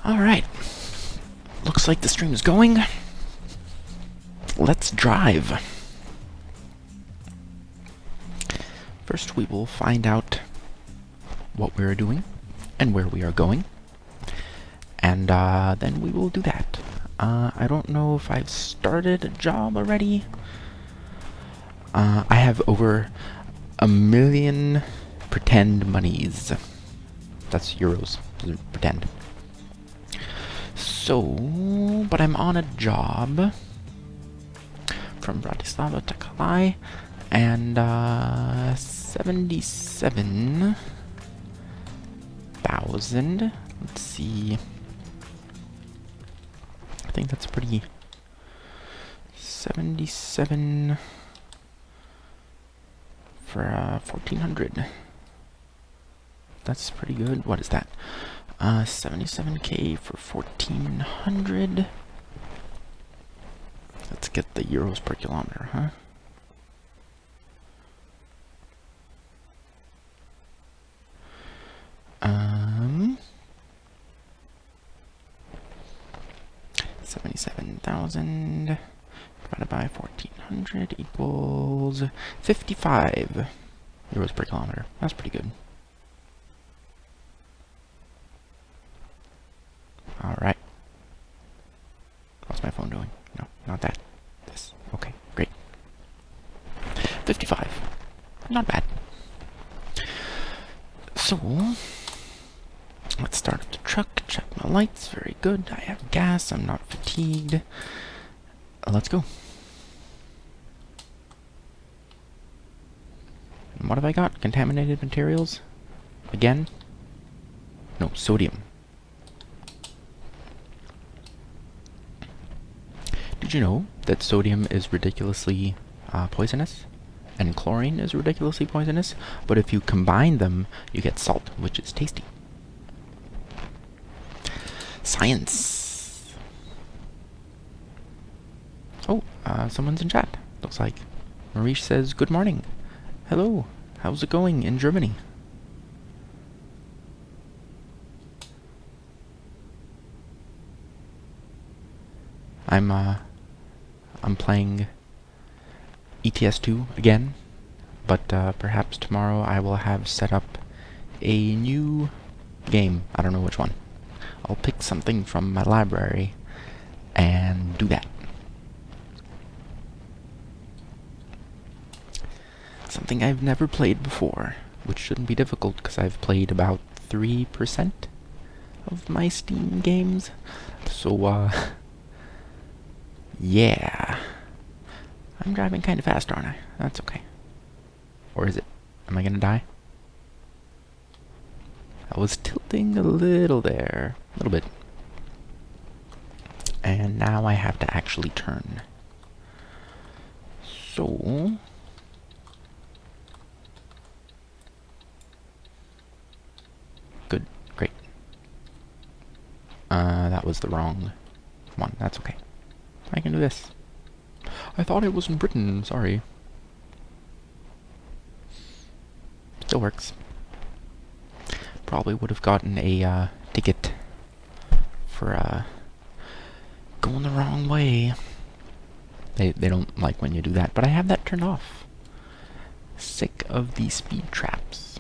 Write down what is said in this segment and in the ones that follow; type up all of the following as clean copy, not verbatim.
Alright. Looks like the stream is going. Let's drive. First, we will find out what we're doing and where we are going. And then we will do that. I don't know if I've started a job already. I have over 1 million pretend monies. That's euros. Pretend. So, but I'm on a job from Bratislava to Kalai, and 77,000. Let's see. I think that's pretty. 77 for 1,400. That's pretty good. What is that? 77k for 1,400. Let's get the euros per kilometer, huh? Um, 77,000 divided by 1,400 equals 55 euros per kilometer. That's pretty good. Alright. What's my phone doing? No, not that. This. Okay, great. 55. Not bad. So, let's start up the truck, check my lights, very good. I have gas, I'm not fatigued. Let's go. And what have I got? Contaminated materials? Again? No, sodium. Did you know that sodium is ridiculously poisonous? And chlorine is ridiculously poisonous? But if you combine them, you get salt, which is tasty. Science! Oh, someone's in chat. Looks like Marish says, good morning. Hello, how's it going in Germany? I'm playing ETS2 again, but perhaps tomorrow I will have set up a new game. I don't know which one. I'll pick something from my library and do that. Something I've never played before, which shouldn't be difficult because I've played about 3% of my Steam games. So, yeah. I'm driving kind of fast, aren't I? That's okay. Or is it? Am I gonna die? I was tilting a little there. A little bit. And now I have to actually turn. So... good. Great. That was the wrong one. That's okay. I can do this. I thought it was in Britain, sorry. Still works. Probably would have gotten a ticket for going the wrong way. They don't like when you do that, but I have that turned off. Sick of these speed traps.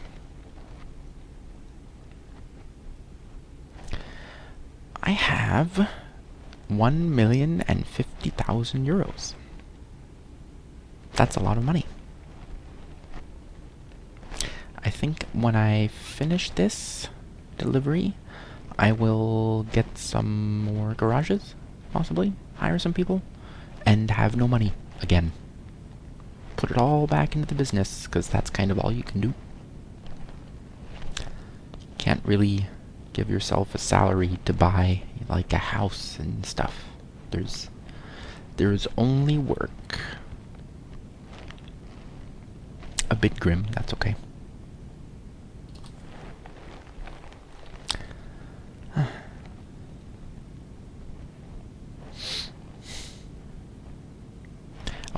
I have 1,050,000 euros. That's a lot of money. I think when I finish this delivery, I will get some more garages, possibly, hire some people, and have no money again. Put it all back into the business, because that's kind of all you can do. Can't really give yourself a salary to buy, like, a house and stuff. There's only work. A bit grim, that's okay. I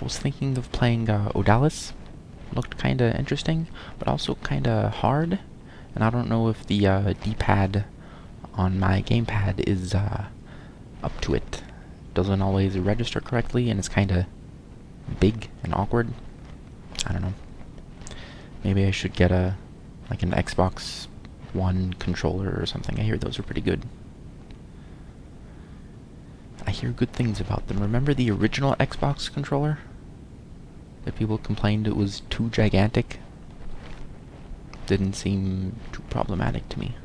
was thinking of playing Odalis. Looked kinda interesting, but also kinda hard. And I don't know if the D-pad on my gamepad is up to it. Doesn't always register correctly, and it's kind of big and awkward. I don't know. Maybe I should get like an Xbox One controller or something. I hear those are pretty good. I hear good things about them. Remember the original Xbox controller? That people complained it was too gigantic? Didn't seem too problematic to me.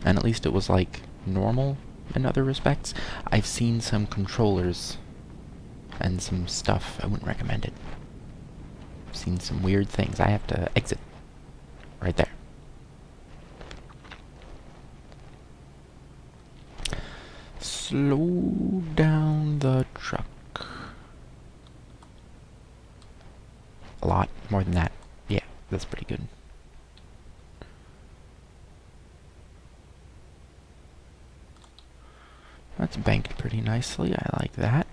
And at least it was like normal in other respects. I've seen some controllers and some stuff. I wouldn't recommend it. I've seen some weird things. I have to exit right there. Slow down the truck. A lot more than that. Yeah, that's pretty good. That's banked pretty nicely. I like that.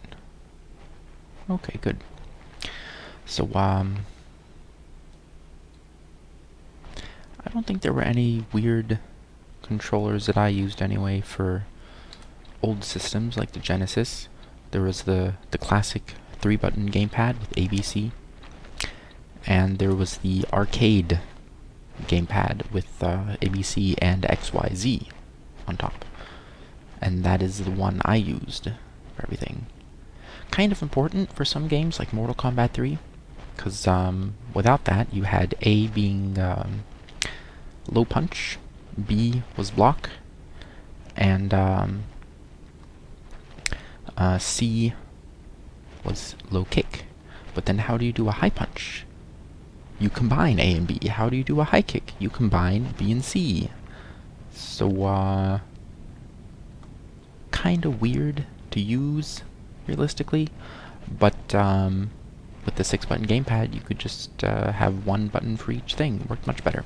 Okay, good. So, I don't think there were any weird controllers that I used anyway for old systems like the Genesis. There was the classic 3-button gamepad with ABC, and there was the arcade gamepad with ABC and XYZ on top. And that is the one I used for everything. Kind of important for some games like Mortal Kombat 3, because without that you had A being low punch, B was block, and C was low kick. But then how do you do a high punch? You combine A and B. How do you do a high kick? You combine B and C. So, kind of weird to use, realistically, but with the 6-button gamepad, you could just have one button for each thing. It worked much better.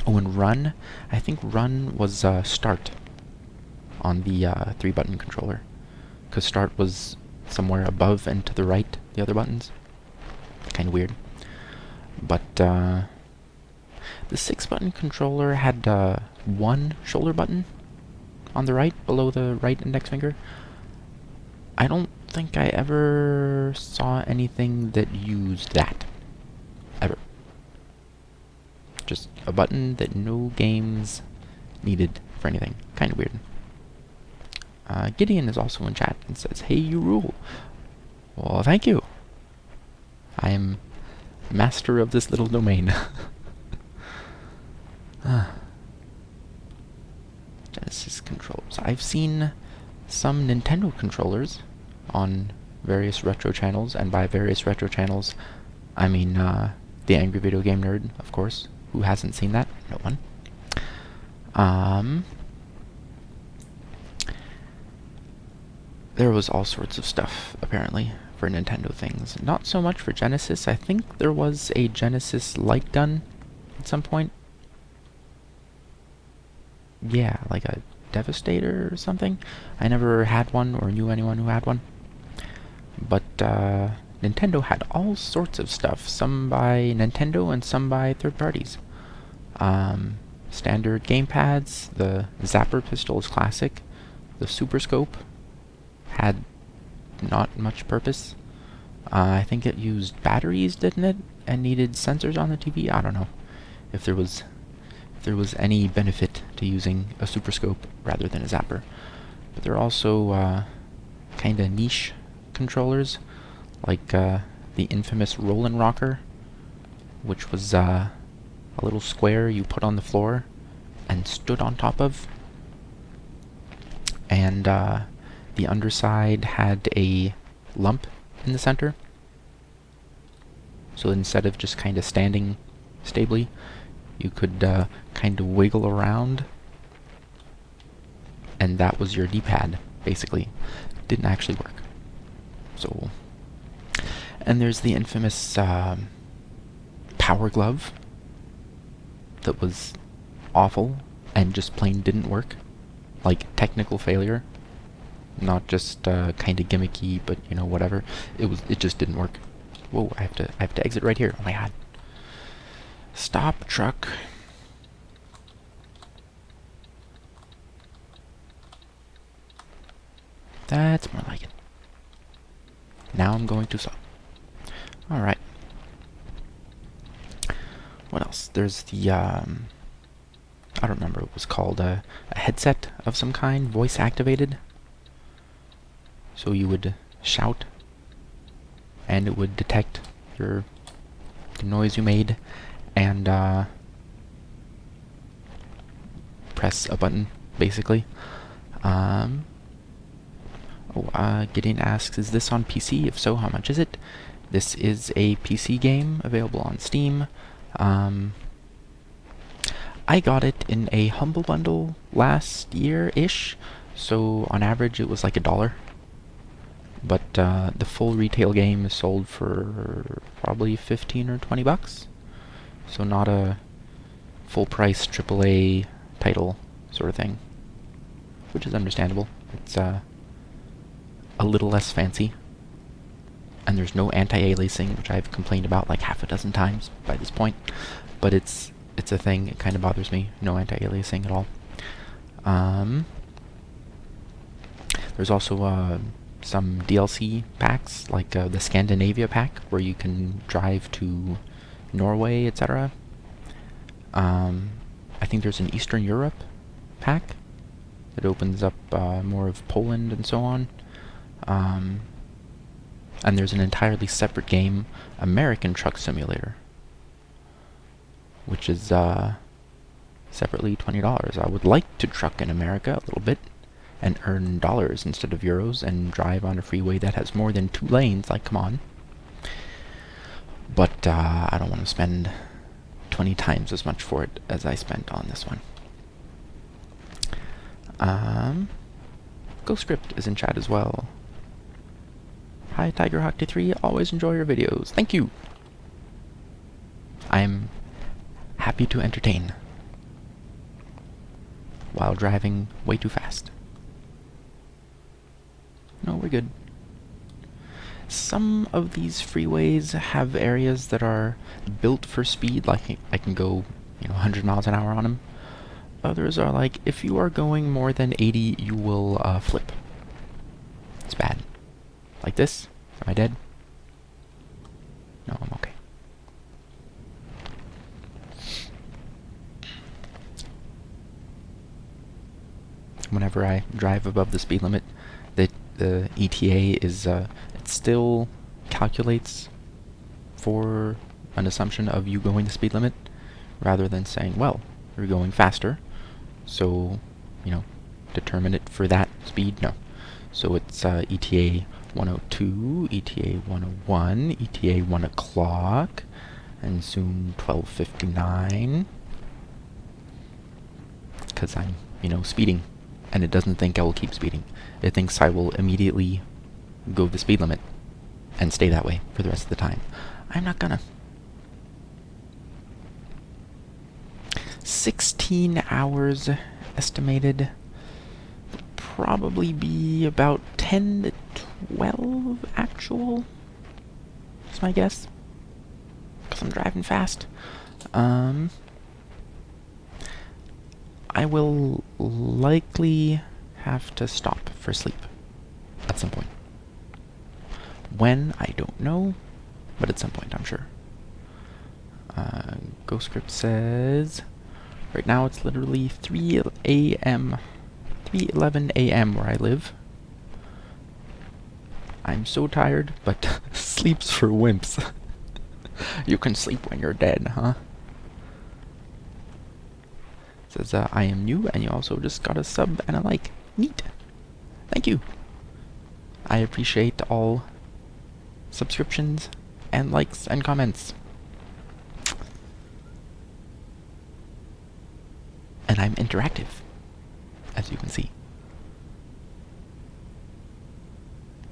Oh, and run. I think run was start on the 3-button controller, because start was somewhere above and to the right, the other buttons. Kind of weird. But the 6-button controller had one shoulder button on the right, below the right index finger. I don't think I ever saw anything that used that. Ever. Just a button that no games needed for anything. Kind of weird. Gideon is also in chat and says, "Hey, you rule." Well, thank you. I am master of this little domain. Genesis controllers. I've seen some Nintendo controllers on various retro channels, and by various retro channels, I mean the Angry Video Game Nerd, of course. Who hasn't seen that? No one. There was all sorts of stuff, apparently, for Nintendo things. Not so much for Genesis. I think there was a Genesis light gun at some point. Yeah, like a Devastator or something. I never had one or knew anyone who had one. But Nintendo had all sorts of stuff. Some by Nintendo and some by third parties. Standard gamepads. The Zapper pistol is classic. The Super Scope had not much purpose. I think it used batteries, didn't it? And needed sensors on the TV? I don't know if there was any benefit to using a Super Scope rather than a Zapper. But there are also kind of niche controllers, like the infamous Rollin' Rocker, which was a little square you put on the floor and stood on top of. And the underside had a lump in the center. So instead of just kind of standing stably, you could kind of wiggle around, and that was your D-pad, basically. Didn't actually work. So, and there's the infamous Power Glove that was awful and just plain didn't work. Like, technical failure. Not just kind of gimmicky, but, you know, whatever. It just didn't work. Whoa, I have to exit right here. Oh my god. Stop, truck. That's more like it. Now I'm going too slow. Alright. What else? There's the, I don't remember what it was called, a headset of some kind, voice activated. So you would shout, and it would detect the noise you made, and press a button, basically. Gideon asks, is this on PC? If so, how much is it? This is a PC game available on Steam. I got it in a Humble Bundle last year-ish, so on average it was like $1. But the full retail game is sold for probably 15 or 20 bucks. So not a full price AAA title sort of thing, which is understandable. It's a little less fancy, and there's no anti-aliasing, which I've complained about like half a dozen times by this point, but it's a thing. It kind of bothers me. No anti-aliasing at all. There's also some DLC packs, like the Scandinavia pack, where you can drive to Norway, etc. I think there's an Eastern Europe pack that opens up more of Poland and so on. And there's an entirely separate game, American Truck Simulator, which is separately $20. I would like to truck in America a little bit and earn dollars instead of euros and drive on a freeway that has more than 2 lanes, like, come on. But I don't want to spend 20 times as much for it as I spent on this one. GhostScript is in chat as well. Hi, TigerHawk23, always enjoy your videos. Thank you! I'm happy to entertain while driving way too fast. No, we're good. Some of these freeways have areas that are built for speed, like I can go, 100 miles an hour on them. Others are like, if you are going more than 80, you will flip. It's bad. Like this? Am I dead? No, I'm okay. Whenever I drive above the speed limit, the ETA is, it still calculates for an assumption of you going the speed limit, rather than saying, well, you're going faster, so, determine it for that speed. No. So it's ETA 102, ETA 101, ETA 1 o'clock, and soon 12:59. Because I'm, speeding. And it doesn't think I will keep speeding. It thinks I will immediately go the speed limit and stay that way for the rest of the time. I'm not gonna. 16 hours estimated. Probably be about 10 to 12 actual. That's my guess. Because I'm driving fast. I will likely have to stop for sleep at some point. When, I don't know, but at some point, I'm sure. GhostScript says, right now it's literally 3 a.m., 3:11 a.m. where I live. I'm so tired, but sleep's for wimps. You can sleep when you're dead, huh? Says, I am new, and you also just got a sub and a like. Neat. Thank you. I appreciate all subscriptions and likes and comments. And I'm interactive, as you can see.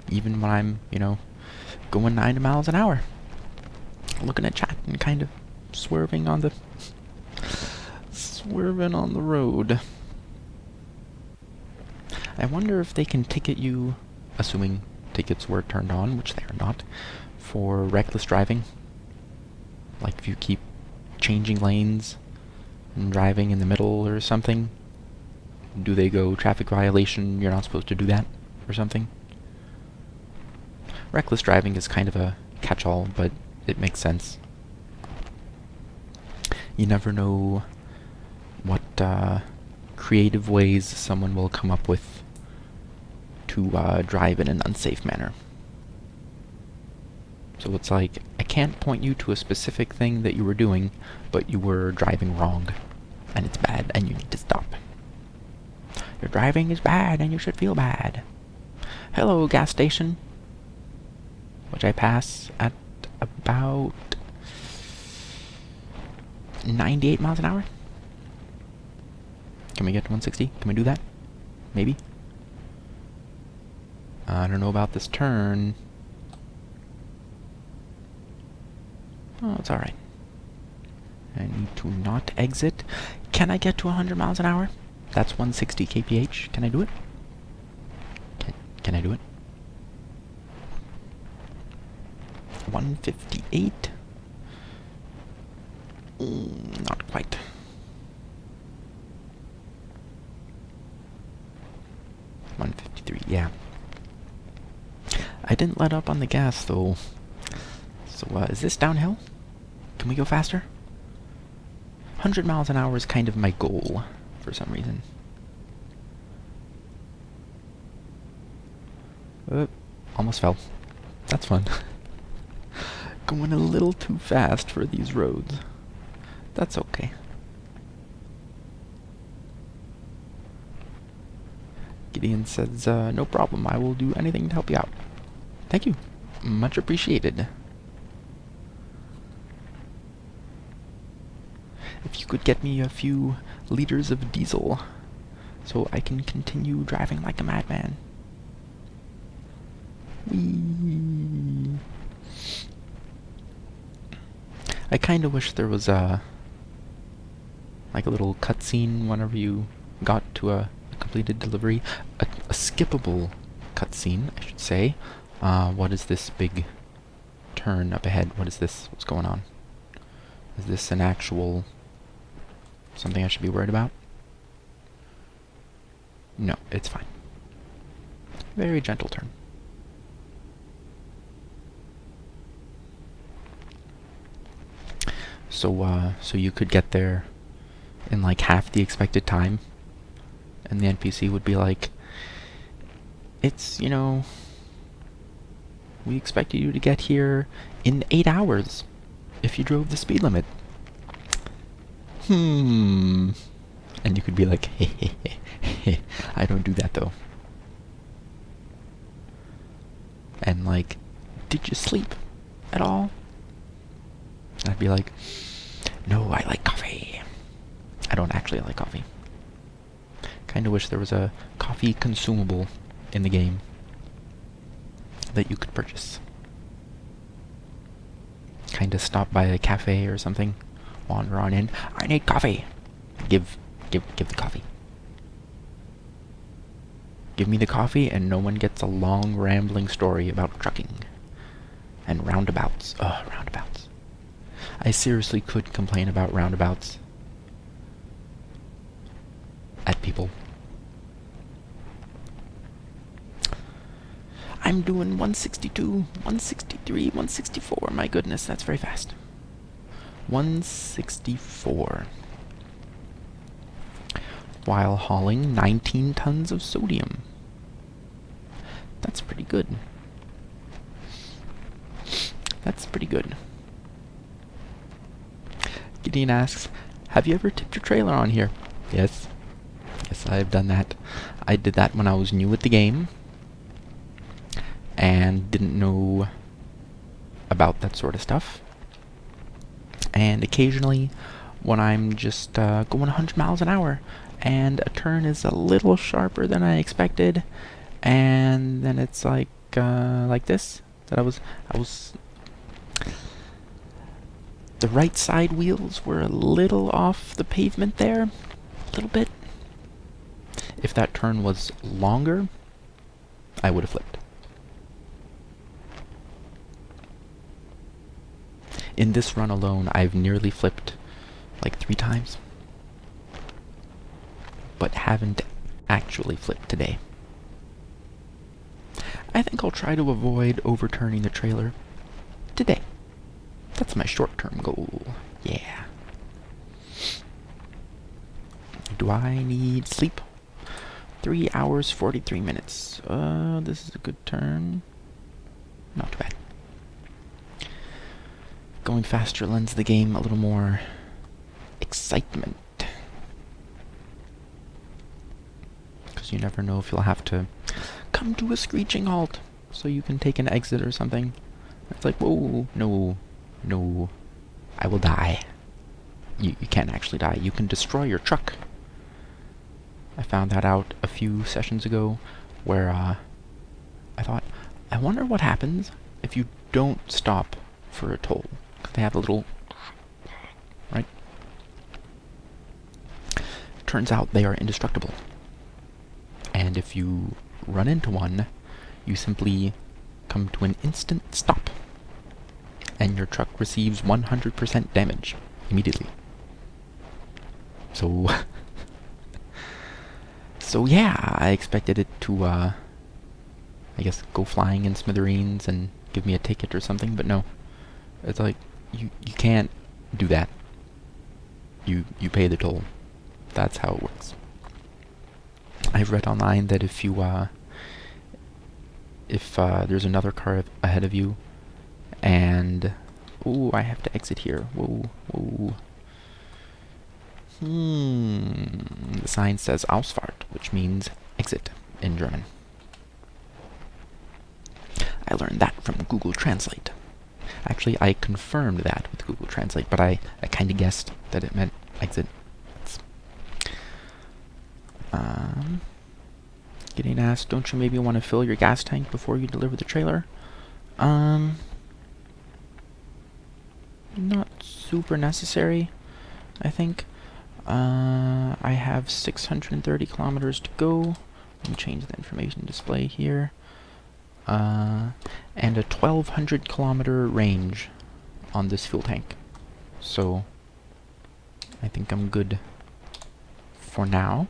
Even when I'm, going 90 miles an hour. Looking at chat and kind of swerving on the road. I wonder if they can ticket you, assuming tickets were turned on, which they are not, for reckless driving. Like if you keep changing lanes and driving in the middle or something? Do they go traffic violation, you're not supposed to do that, or something? Reckless driving is kind of a catch-all, but it makes sense. You never know what creative ways someone will come up with to drive in an unsafe manner. So it's like, I can't point you to a specific thing that you were doing, but you were driving wrong, and it's bad, and you need to stop. Your driving is bad, and you should feel bad. Hello, gas station. Which I pass at about 98 miles an hour. Can we get to 160? Can we do that? Maybe? I don't know about this turn. Oh, it's alright. I need to not exit. Can I get to 100 miles an hour? That's 160 kph. Can I do it? Can I do it? 158? Not quite. $153, yeah. I didn't let up on the gas, though. So, is this downhill? Can we go faster? 100 miles an hour is kind of my goal, for some reason. Almost fell. That's fun. Going a little too fast for these roads. That's okay. Gideon says, no problem, I will do anything to help you out. Thank you. Much appreciated. If you could get me a few liters of diesel, so I can continue driving like a madman. Whee! I kinda wish there was a little cutscene whenever you got to a completed delivery. A skippable cutscene, I should say. What is this big turn up ahead? What is this? What's going on? Is this an actual something I should be worried about? No, it's fine. Very gentle turn. So you could get there in like half the expected time, and the NPC would be like, it's, you know, we expected you to get here in 8 hours if you drove the speed limit. And you could be like, hey, I don't do that though. And like, did you sleep at all? And I'd be like, no, I like coffee. I don't actually like coffee. Kinda wish there was a coffee consumable in the game that you could purchase. Kinda stop by a cafe or something, wander on in. I need coffee. Give the coffee. Give me the coffee and no one gets a long rambling story about trucking. And roundabouts. Ugh, roundabouts. I seriously could complain about roundabouts at people. I'm doing 162, 163, 164. My goodness, that's very fast. 164. While hauling 19 tons of sodium. That's pretty good. That's pretty good. Gideon asks, have you ever tipped your trailer on here? Yes. Yes, I've done that. I did that when I was new at the game and didn't know about that sort of stuff. And occasionally, when I'm just going 100 miles an hour and a turn is a little sharper than I expected, and then it's like this, that I was the right side wheels were a little off the pavement there, a little bit. If that turn was longer, I would have flipped. In this run alone, I've nearly flipped like 3 times, but haven't actually flipped today. I think I'll try to avoid overturning the trailer today. That's my short-term goal. Yeah. Do I need sleep? 3 hours, 43 minutes. This is a good turn. Not too bad. Going faster lends the game a little more excitement. Because you never know if you'll have to come to a screeching halt so you can take an exit or something. It's like, whoa, no, no, I will die. You can't actually die. You can destroy your truck. I found that out a few sessions ago where I thought, I wonder what happens if you don't stop for a toll. They have a little, right? Turns out they are indestructible. And if you run into one, you simply come to an instant stop. And your truck receives 100% damage immediately. So, so yeah, I expected it to, I guess, go flying in smithereens and give me a ticket or something, but no. It's like, you can't do that. You pay the toll. That's how it works. I've read online that if there's another car ahead of you, and ooh, I have to exit here. Whoa, whoa. The sign says Ausfahrt, which means exit in German. I learned that from Google Translate. Actually, I confirmed that with Google Translate, but I kind of guessed that it meant exit. Getting asked, don't you maybe want to fill your gas tank before you deliver the trailer? Not super necessary, I think. I have 630 kilometers to go. Let me change the information display here. And a 1200 kilometer range on this fuel tank. So I think I'm good for now.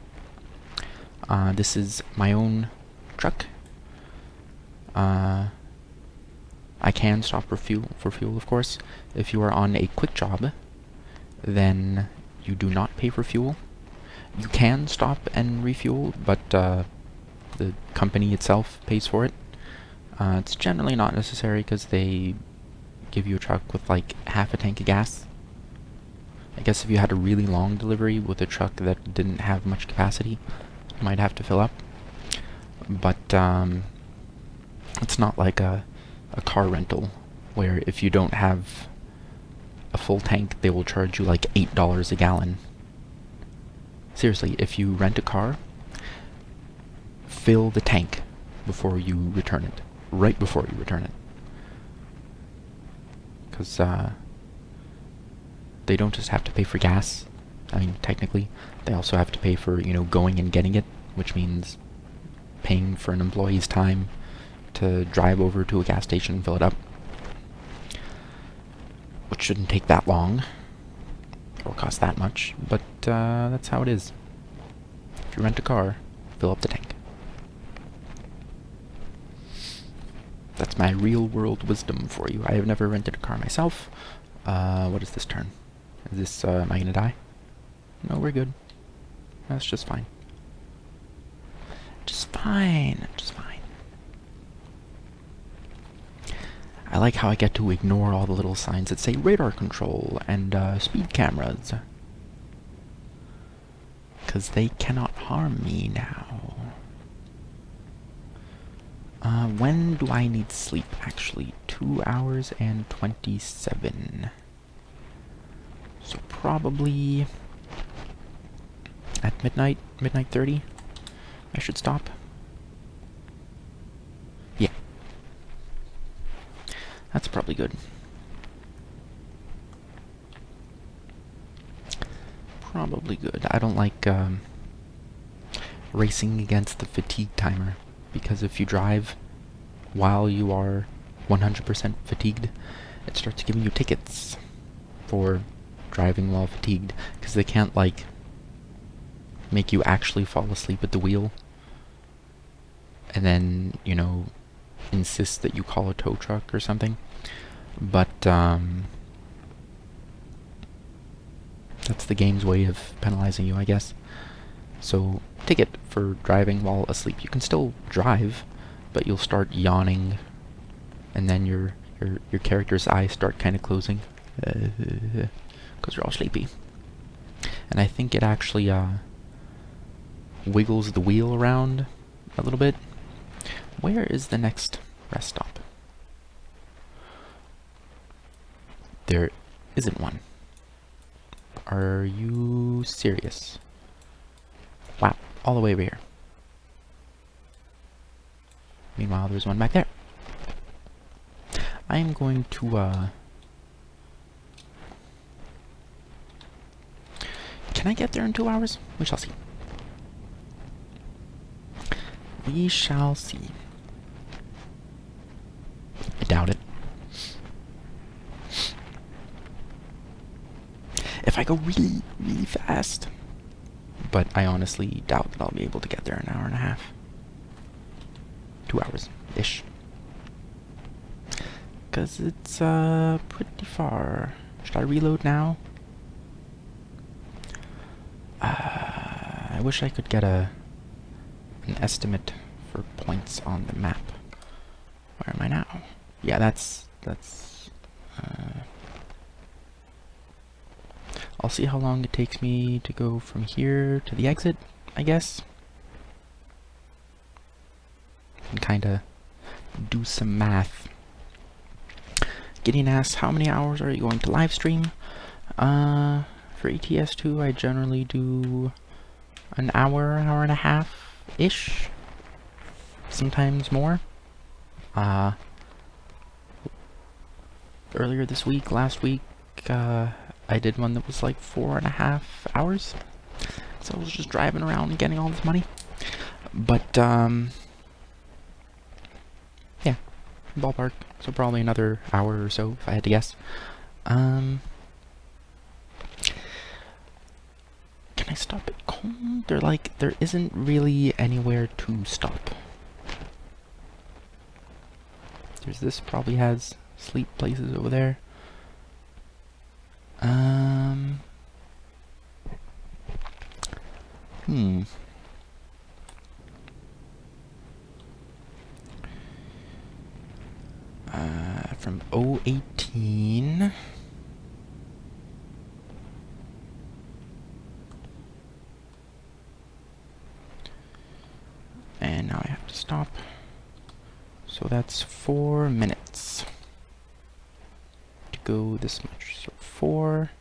This is my own truck. I can stop for fuel, of course. If you are on a quick job, then you do not pay for fuel. You can stop and refuel, but the company itself pays for it. It's generally not necessary because they give you a truck with like half a tank of gas. I guess if you had a really long delivery with a truck that didn't have much capacity, you might have to fill up. But it's not like a car rental where if you don't have a full tank, they will charge you like $8 a gallon. Seriously, if you rent a car, fill the tank before you return it. Right before you return it. Because they don't just have to pay for gas. I mean, technically, they also have to pay for, going and getting it, which means paying for an employee's time to drive over to a gas station and fill it up. Which shouldn't take that long, or cost that much, but that's how it is. If you rent a car, fill up the tank. That's my real-world wisdom for you. I have never rented a car myself. What is this turn? Is this, am I gonna die? No, we're good. That's just fine. Just fine. Just fine. I like how I get to ignore all the little signs that say radar control and speed cameras. Because they cannot harm me now. When do I need sleep, actually? 2 hours and 27. So probably at midnight 30, I should stop. Yeah. That's probably good. Probably good. I don't like racing against the fatigue timer, because if you drive while you are 100% fatigued, it starts giving you tickets for driving while fatigued, because they can't, like, make you actually fall asleep at the wheel and then, you know, insist that you call a tow truck or something. But, that's the game's way of penalizing you, I guess. So, ticket for driving while asleep. You can still drive, but you'll start yawning, and then your character's eyes start kind of closing, because you're all sleepy. And I think it actually wiggles the wheel around a little bit. Where is the next rest stop? There isn't one. Are you serious? Wow, all the way over here. Meanwhile, there's one back there. I am going to, Can I get there in 2 hours? We shall see. We shall see. I doubt it. If I go really, really fast. But I honestly doubt that I'll be able to get there in an hour and a half. 2 hours-ish. Because it's, pretty far. Should I reload now? I wish I could get an estimate for points on the map. Where am I now? Yeah, that's I'll see how long it takes me to go from here to the exit, I guess. And kinda do some math. Getting asked, how many hours are you going to live stream? For ETS2, I generally do an hour and a half-ish. Sometimes more. Earlier this week, last week, I did one that was like 4.5 hours. So I was just driving around and getting all this money. But, yeah, ballpark. So probably another hour or so, if I had to guess. Can I stop at Colne? There isn't really anywhere to stop. There's this, probably has sleep places over there. From 018. And now I have to stop. So that's 4 minutes to go this much. So 4,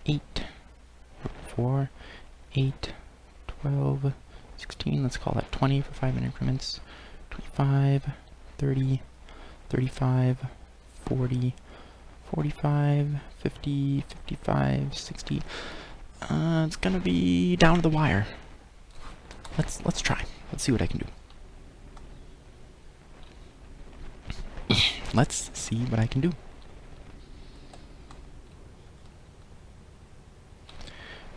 8, 4, 8, 12, 16. Let's call that 20 for 5-minute increments. 25, 30, 35, 40, 45, 50, 55, 60. It's gonna be down to the wire. Let's try. Let's see what I can do. Let's see what I can do.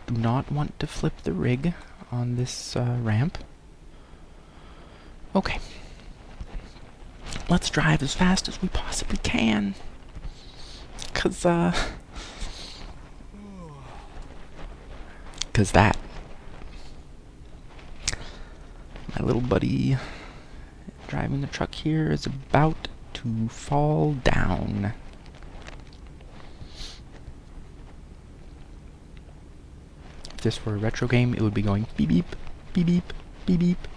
Do not want to flip the rig on this ramp. Okay. Let's drive as fast as we possibly can. Cause that. My little buddy driving the truck here is about to fall down. If this were a retro game, it would be going beep beep, beep beep, beep beep.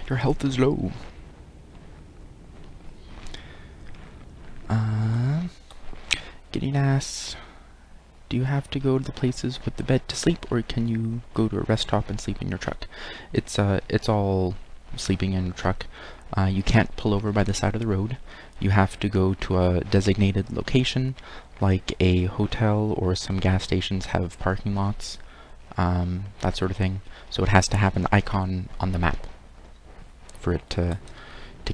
Your health is low. Getting asked, do you have to go to the places with the bed to sleep, or can you go to a rest stop and sleep in your truck? It's all sleeping in your truck. You can't pull over by the side of the road. You have to go to a designated location, like a hotel, or some gas stations have parking lots, that sort of thing. So it has to have an icon on the map for it to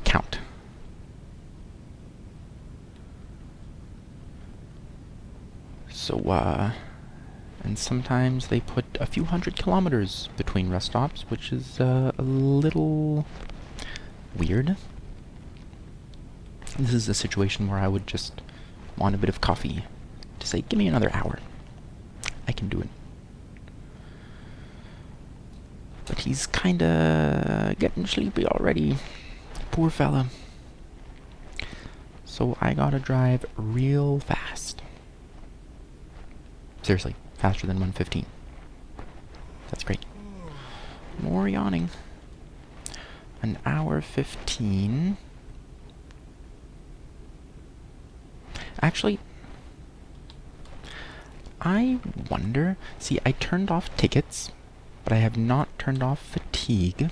count. So, and sometimes they put a few 100 kilometers between rest stops, which is a little weird. This is a situation where I would just want a bit of coffee to say, give me another hour. I can do it. But he's kinda getting sleepy already. Poor fella. So I gotta drive real fast. Seriously, faster than 115. That's great. More yawning. An hour 15. Actually, I wonder... See, I turned off tickets, but I have not turned off fatigue.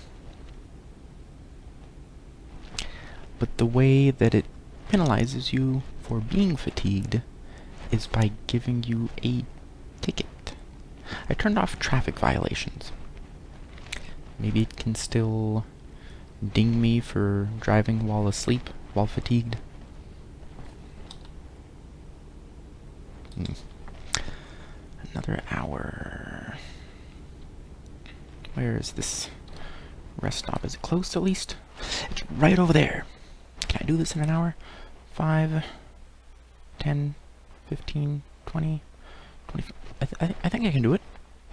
But the way that it penalizes you for being fatigued is by giving you a ticket. I turned off traffic violations. Maybe it can still ding me for driving while asleep, while fatigued. Another hour. Where is this rest stop? Is it close at least? It's right over there. Can I do this in an hour? 5, 10, 15, 20, 25. I think I can do it.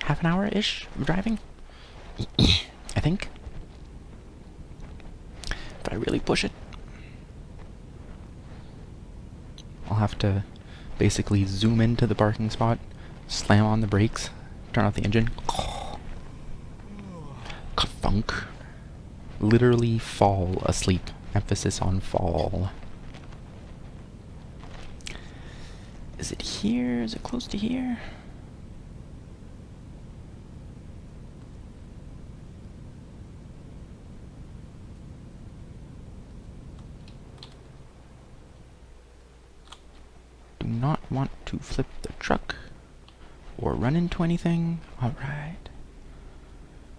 Half an hour-ish of driving. I think. If I really push it. I'll have to basically zoom into the parking spot, slam on the brakes, turn off the engine. Ka-thunk. Literally fall asleep. Emphasis on fall. Is it here? Is it close to here? Do not want to flip the truck or run into anything. Alright.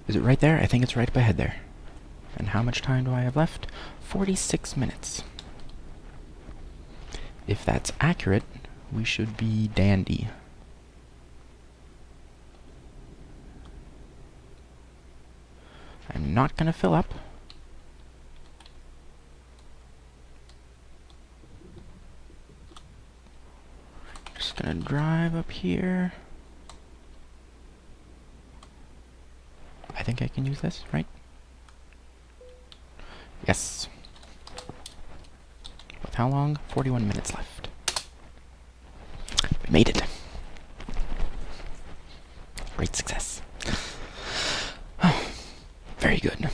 Is it right there? I think it's right up ahead there. And how much time do I have left? 46 minutes. If that's accurate, we should be dandy. I'm not gonna fill up. Just gonna drive up here. I think I can use this, right? Yes. With how long? 41 minutes left. We made it. Great success. Oh, very good.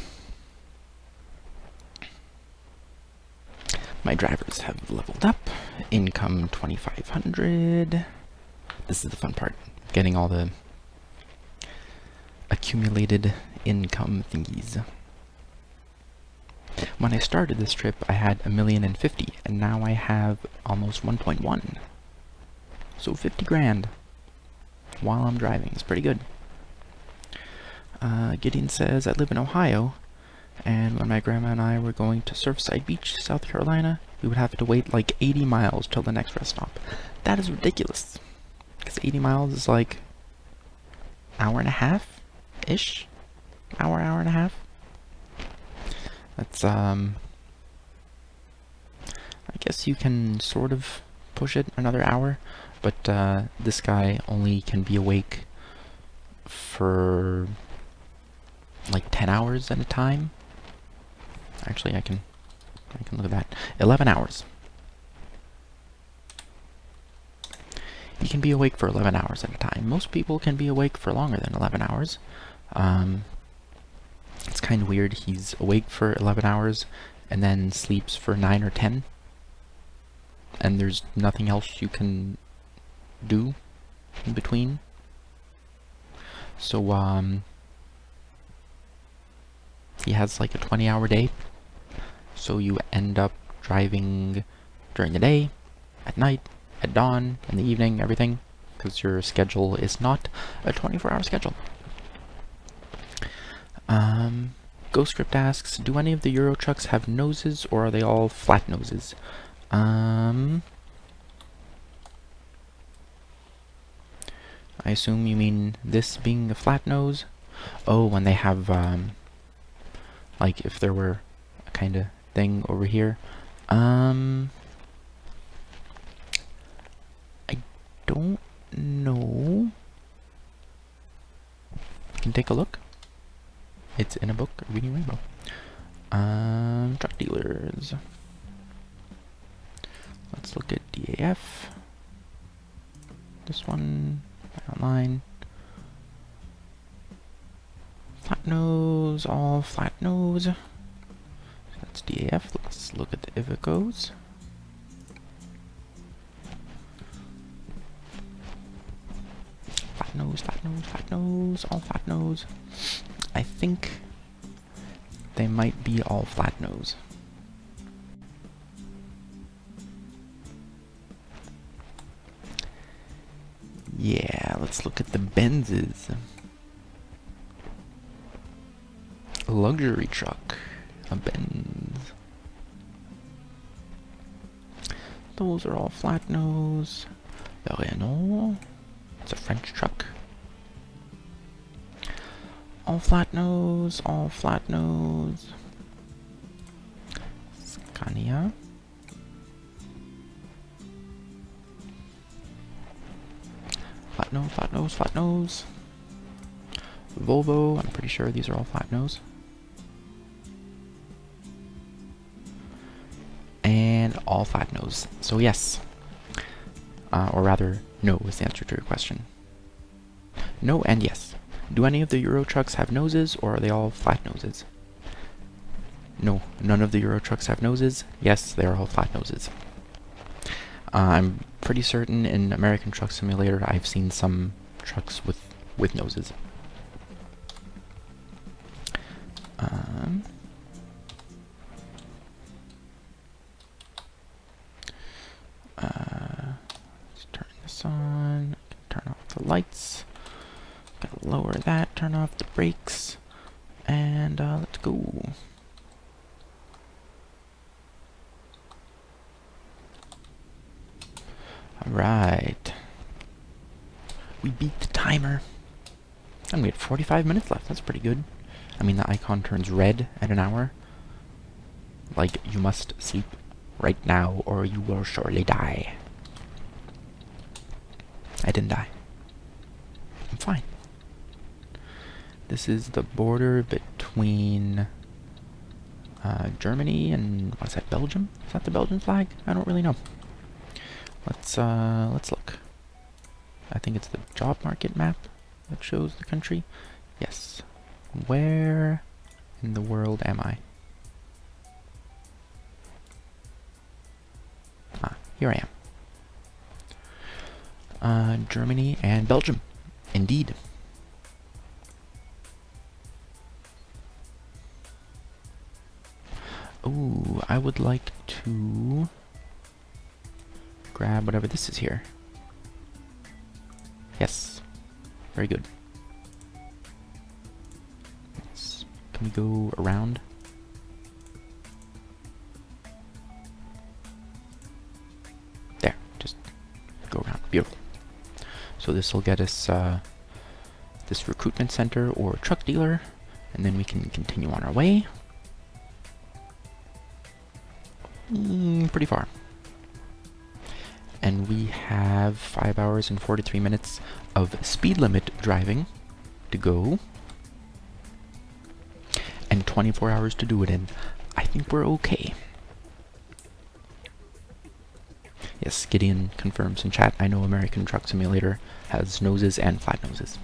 My drivers have leveled up. Income 2,500. This is the fun part. Getting all the accumulated income thingies. When I started this trip, I had 1,050,000, and now I have almost 1.1. So 50 grand while I'm driving. It's pretty good. Gideon says, I live in Ohio, and when my grandma and I were going to Surfside Beach, South Carolina, we would have to wait like 80 miles till the next rest stop. That is ridiculous. Because 80 miles is like hour and a half-ish? Hour and a half? That's, I guess you can sort of push it another hour, but this guy only can be awake for like 10 hours at a time. Actually, I can look at that. 11 hours. He can be awake for 11 hours at a time. Most people can be awake for longer than 11 hours. It's kind of weird. He's awake for 11 hours and then sleeps for 9 or 10. And there's nothing else you can do in between. So, he has like a 20-hour day. So you end up driving during the day, at night, at dawn, in the evening, everything. Because your schedule is not a 24-hour schedule. Ghostscript asks, do any of the Euro trucks have noses, or are they all flat noses? I assume you mean this being a flat nose? Oh, when they have, like if there were a kind of thing over here. I don't know. You can take a look. It's in a book, Reading Rainbow. Truck dealers. Let's look at DAF. This one, online. Flat nose, all flat nose. That's DAF. Let's look at the Ivicos. Flat nose, flat nose, flat nose, all flat nose. I think they might be all flat nose. Yeah, let's look at the Benzes. A luxury truck. A Benz. Those are all flat nose. The Renault. It's a French truck. All flat nose, all flat nose. Scania. Flat nose, flat nose, flat nose. Volvo, I'm pretty sure these are all flat nose. And all flat nose. So yes. Or rather, no is the answer to your question. No and yes. Do any of the Euro trucks have noses, or are they all flat noses? No, none of the Euro trucks have noses. Yes, they are all flat noses. I'm pretty certain in American Truck Simulator I've seen some trucks with noses. Let's turn this on. Turn off the lights. Gotta lower that. Turn off the brakes. And let's go. Alright. We beat the timer. And we had 45 minutes left. That's pretty good. I mean, the icon turns red at an hour. Like, you must sleep right now or you will surely die. I didn't die. I'm fine. This is the border between Germany and, what's that, Belgium? Is that the Belgian flag? I don't really know. Let's look. I think it's the job market map that shows the country. Yes. Where in the world am I? Ah, here I am. Germany and Belgium. Indeed. Ooh, I would like to grab whatever this is here. Yes. Very good. Can we go around? There. Just go around. Beautiful. So this will get us this recruitment center or truck dealer, and then we can continue on our way. Pretty far. And we have 5 hours and 43 minutes of speed limit driving to go. And 24 hours to do it in. I think we're okay. Yes, Gideon confirms in chat, I know American Truck Simulator has noses and flat noses.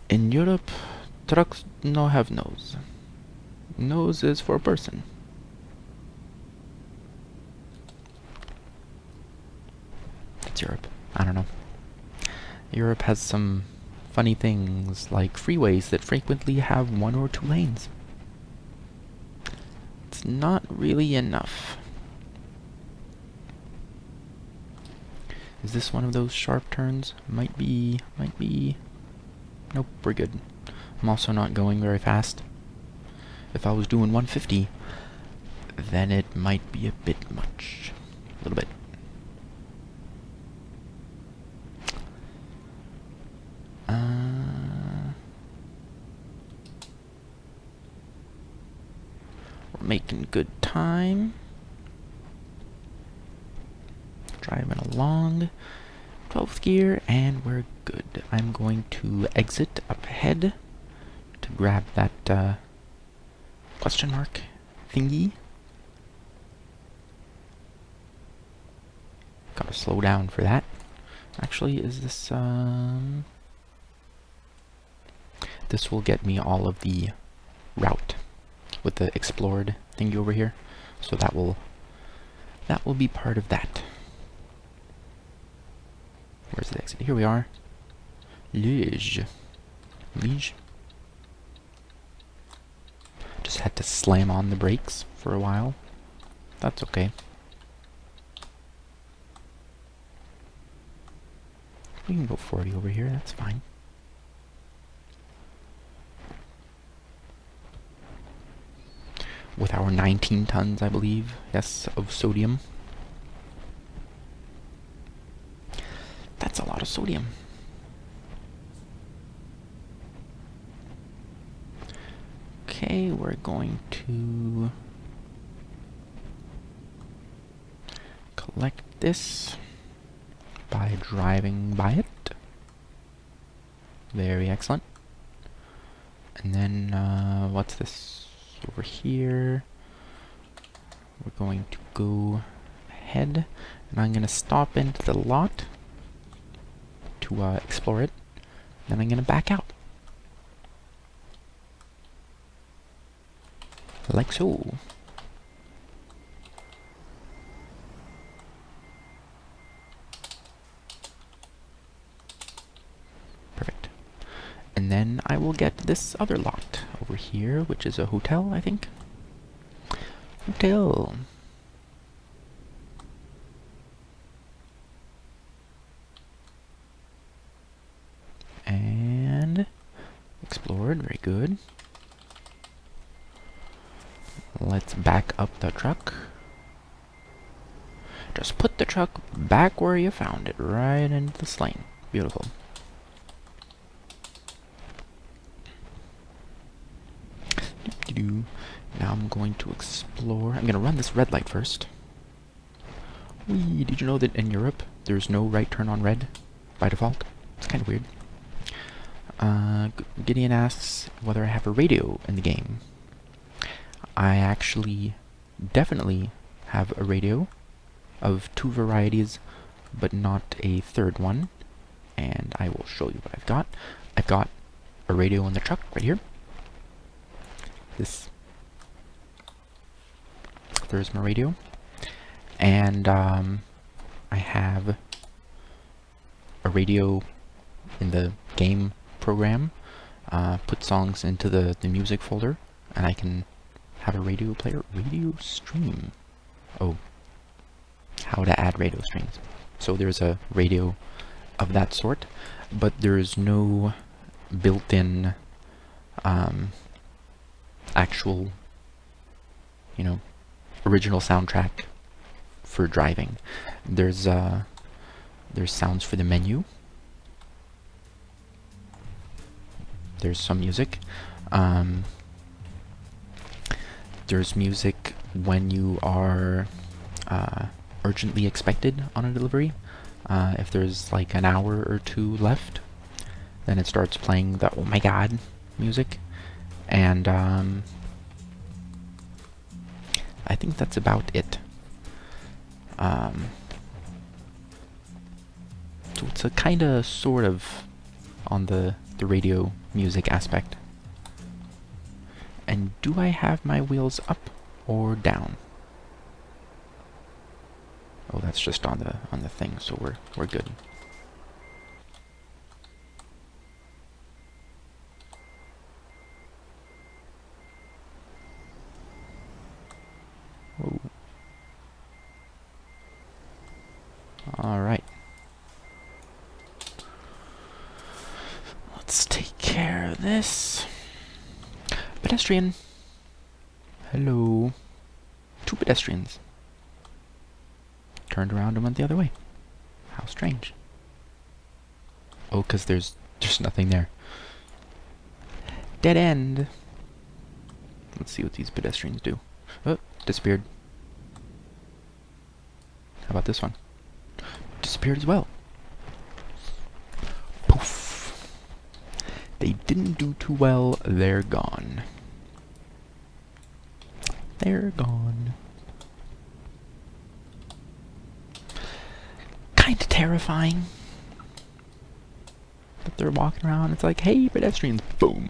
In Europe, trucks no have nose. Nose is for a person. That's Europe. I don't know. Europe has some funny things, like freeways that frequently have 1 or 2 lanes. It's not really enough. Is this one of those sharp turns? Might be. Nope, we're good. I'm also not going very fast. If I was doing 150, then it might be a bit much. A little bit. making good time. Driving along. 12th gear, and we're good. I'm going to exit up ahead to grab that question mark thingy. Gotta slow down for that. Actually, is this, this will get me all of the route with the explored thingy over here. So that will be part of that. Where's the exit? Here we are. Liege. Just had to slam on the brakes for a while. That's okay. We can go 40 over here, that's fine. With our 19 tons, I believe, yes, of sodium. That's a lot of sodium. Okay, we're going to collect this by driving by it. Very excellent. And then, what's this over here? We're going to go ahead, and I'm going to stop into the lot to explore it. Then I'm going to back out. Like so. Perfect. And then I will get this other lot over here, which is a hotel, I think. Hotel. And explored, very good. Let's back up the truck. Just put the truck back where you found it, right into the lane. Beautiful. Now I'm going to explore. I'm going to run this red light first. Whee, did you know that in Europe there's no right turn on red by default? It's kind of weird. Gideon asks whether I have a radio in the game. I actually definitely have a radio of 2 varieties, but not a third one. And I will show you what I've got. I've got a radio in the truck right here. There's my radio. And I have a radio in the game program. Put songs into the music folder, and I can have a radio player. Radio stream. Oh, how to add radio streams. So there's a radio of that sort, but there is no built-in actual, original soundtrack for driving. There's sounds for the menu. There's some music. There's music when you are urgently expected on a delivery. If there's like an hour or 2 left, then it starts playing the oh my god music. And I think that's about it. So it's a kinda sort of on the radio music aspect. And do I have my wheels up or down? Oh, that's just on the thing, so we're good. Oh. All right. Let's take care of this. Pedestrian. Hello. 2 pedestrians. Turned around and went the other way. How strange. Oh, because there's nothing there. Dead end. Let's see what these pedestrians do. Oh, disappeared. How about this one? Disappeared as well. Poof. They didn't do too well. They're gone. They're gone. Kinda terrifying. That they're walking around, it's like, hey, pedestrians, boom.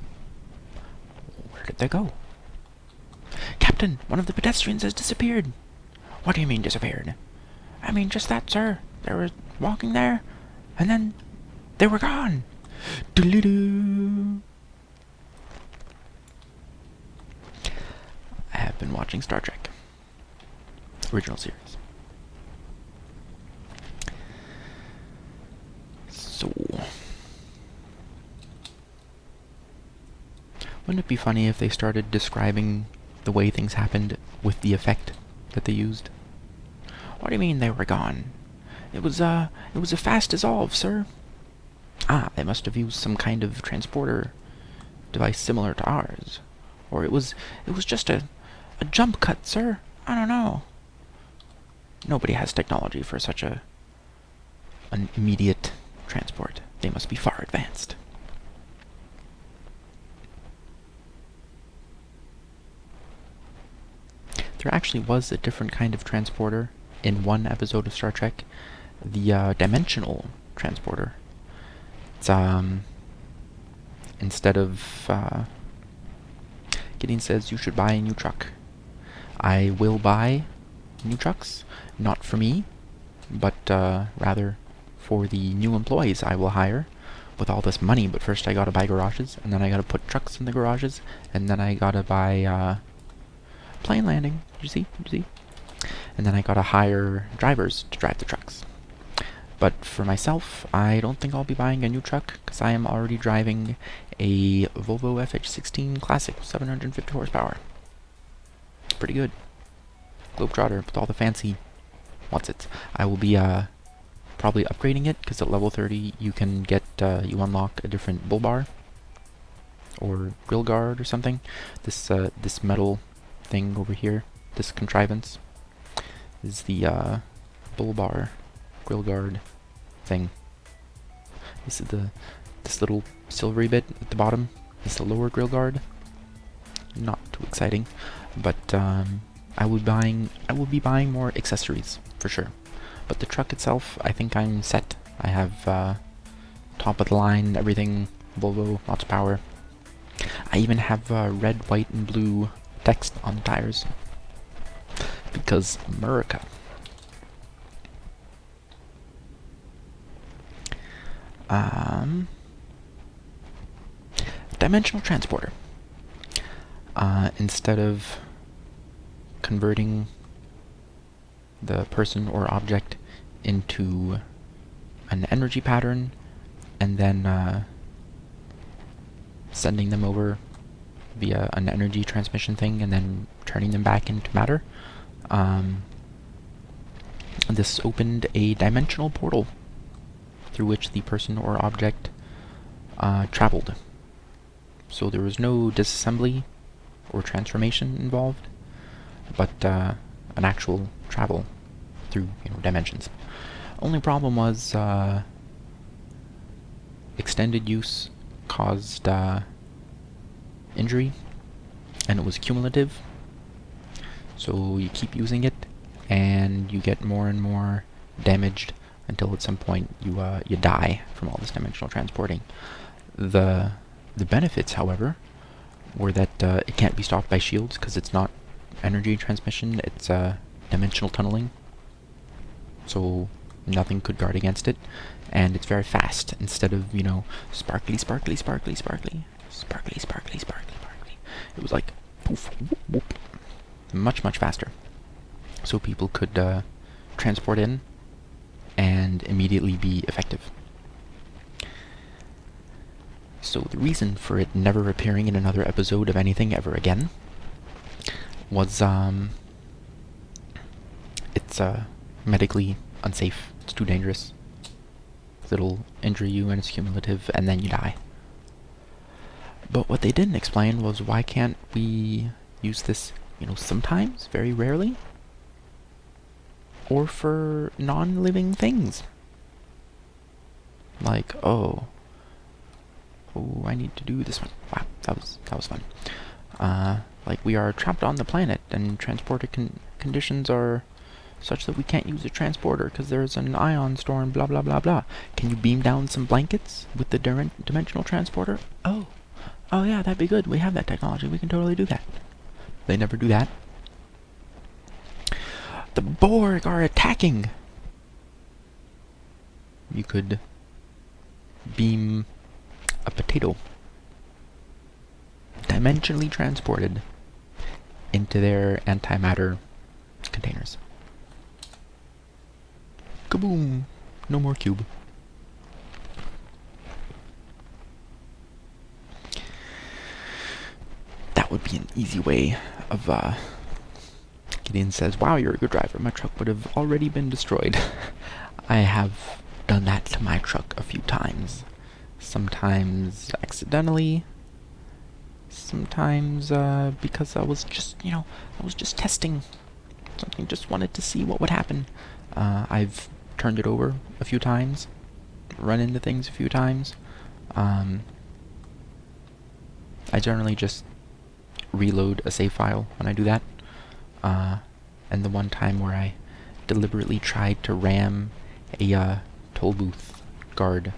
Where did they go? Captain, one of the pedestrians has disappeared. What do you mean disappeared? I mean just that, sir. They were walking there, and then they were gone. Doo-doo-doo. I have been watching Star Trek. Original series. So, wouldn't it be funny if they started describing the way things happened with the effect that they used? What do you mean they were gone? It was a fast dissolve, sir. Ah, they must have used some kind of transporter device similar to ours. Or it was just a jump cut, sir. I don't know. Nobody has technology for such an immediate transport. They must be far advanced. There actually was a different kind of transporter in one episode of Star Trek, the dimensional transporter. It's instead of Gideon says you should buy a new truck. I will buy new trucks, not for me, but rather for the new employees I will hire with all this money. But first I gotta buy garages, and then I gotta put trucks in the garages, and then I gotta buy plane landing. Did you see? And then I gotta hire drivers to drive the trucks. But for myself, I don't think I'll be buying a new truck, because I am already driving a Volvo FH16 Classic 750 horsepower. Pretty good. Globetrotter with all the fancy what's-its. I will be probably upgrading it, because at level 30 you can get, you unlock a different bull bar, or grill guard or something. This metal thing over here, this contrivance, is the bull bar grill guard thing. This is this little silvery bit at the bottom is the lower grill guard. Not too exciting, but I will be buying more accessories for sure. But the truck itself, I think I'm set. I have top of the line, everything, Volvo, lots of power. I even have red, white, and blue text on the tires. Because America. Dimensional transporter. Instead of converting the person or object into an energy pattern and then sending them over via an energy transmission thing and then turning them back into matter, this opened a dimensional portal through which the person or object traveled. So there was no disassembly or transformation involved, but an actual travel through dimensions. Only problem was extended use caused injury, and it was cumulative. So you keep using it, and you get more and more damaged until at some point you die from all this dimensional transporting. The benefits, however, were that it can't be stopped by shields because it's not energy transmission, it's dimensional tunneling. So nothing could guard against it, and it's very fast instead of, sparkly, sparkly, sparkly, sparkly, sparkly, sparkly, sparkly, sparkly. It was like poof, whoop, whoop. Much, much faster. So people could transport in and immediately be effective. So the reason for it never appearing in another episode of anything ever again was it's medically unsafe. It's too dangerous. It'll injure you and it's cumulative and then you die. But what they didn't explain was why can't we use this you know, sometimes, very rarely, or for non-living things. Like, oh, I need to do this one. Wow, that was fun. Like we are trapped on the planet, and transporter conditions are such that we can't use a transporter because there's an ion storm, blah blah blah blah. Can you beam down some blankets with the dimensional transporter? Oh yeah, that'd be good. We have that technology. We can totally do that. They never do that. The Borg are attacking! You could beam a potato dimensionally transported into their antimatter containers. Kaboom! No more cube. That would be an easy way of, Gideon says, wow, you're a good driver. My truck would have already been destroyed. I have done that to my truck a few times. Sometimes accidentally. Sometimes, because I was just, you know, I was just testing something. Just wanted to see what would happen. I've turned it over a few times. Run into things a few times. I generally just reload a save file when I do that. And the one time where I deliberately tried to ram a toll booth guard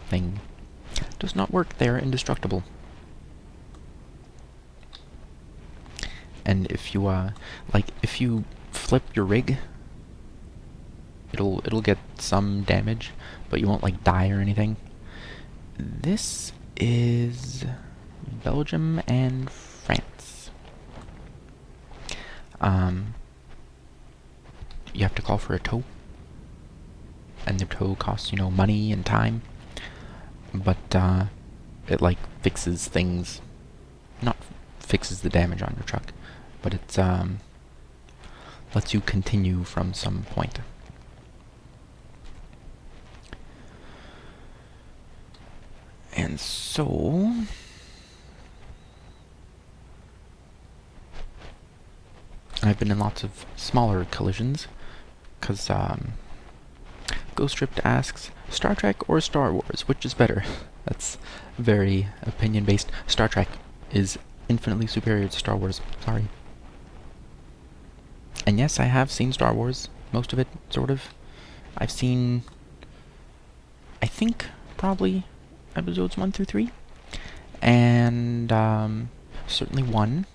thing does not work. They are indestructible. And if you if you flip your rig, it'll get some damage, but you won't like die or anything. This is Belgium and France. You have to call for a tow, and the tow costs, you know, money and time, but it like fixes things, not fixes the damage on your truck, but it lets you continue from some point. And so I've been in lots of smaller collisions, because Ghost asks, Star Trek or Star Wars, which is better? That's very opinion-based. Star Trek is infinitely superior to Star Wars. Sorry. And yes, I have seen Star Wars. Most of it, sort of. I've seen, I think, probably episodes 1 through 3. And certainly 1.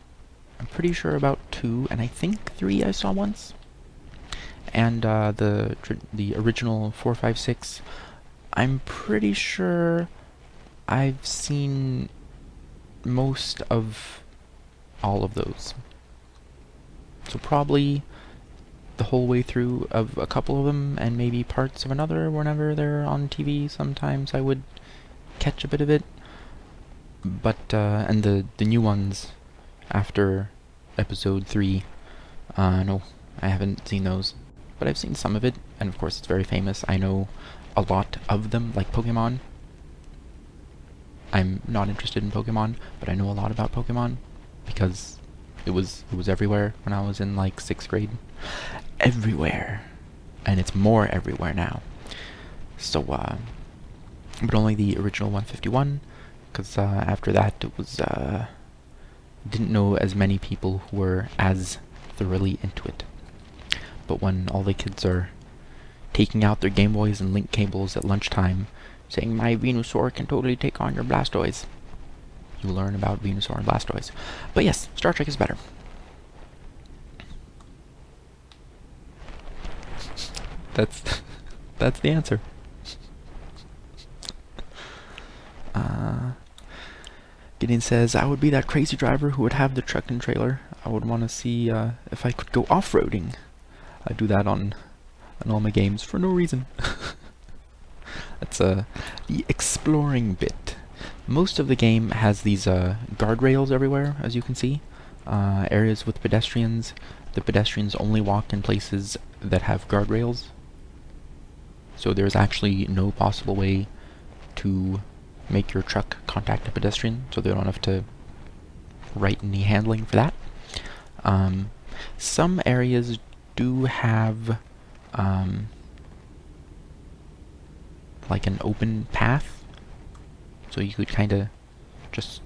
I'm pretty sure about 2, and I think 3 I saw once. And the original 4, 5, 6, I'm pretty sure I've seen most of all of those. So probably the whole way through of a couple of them, and maybe parts of another whenever they're on TV. Sometimes I would catch a bit of it. But, and the new ones after episode 3, no, I haven't seen those. But I've seen some of it, and of course it's very famous. I know a lot of them, like Pokemon. I'm not interested in Pokemon, but I know a lot about Pokemon because it was everywhere when I was in like 6th grade. Everywhere. And it's more everywhere now. So, but only the original 151, because after that it was, didn't know as many people who were as thoroughly into it. But when all the kids are taking out their Game Boys and link cables at lunchtime, saying, my Venusaur can totally take on your Blastoise, you learn about Venusaur and Blastoise. But yes, Star Trek is better. That's the answer. Gideon says, I would be that crazy driver who would have the truck and trailer. I would want to see if I could go off-roading. I do that on all my games for no reason. That's the exploring bit. Most of the game has these guardrails everywhere, as you can see. Areas with pedestrians. The pedestrians only walk in places that have guardrails. So there's actually no possible way to make your truck contact a pedestrian, so they don't have to write any handling for that. Some areas do have like an open path, so you could kind of just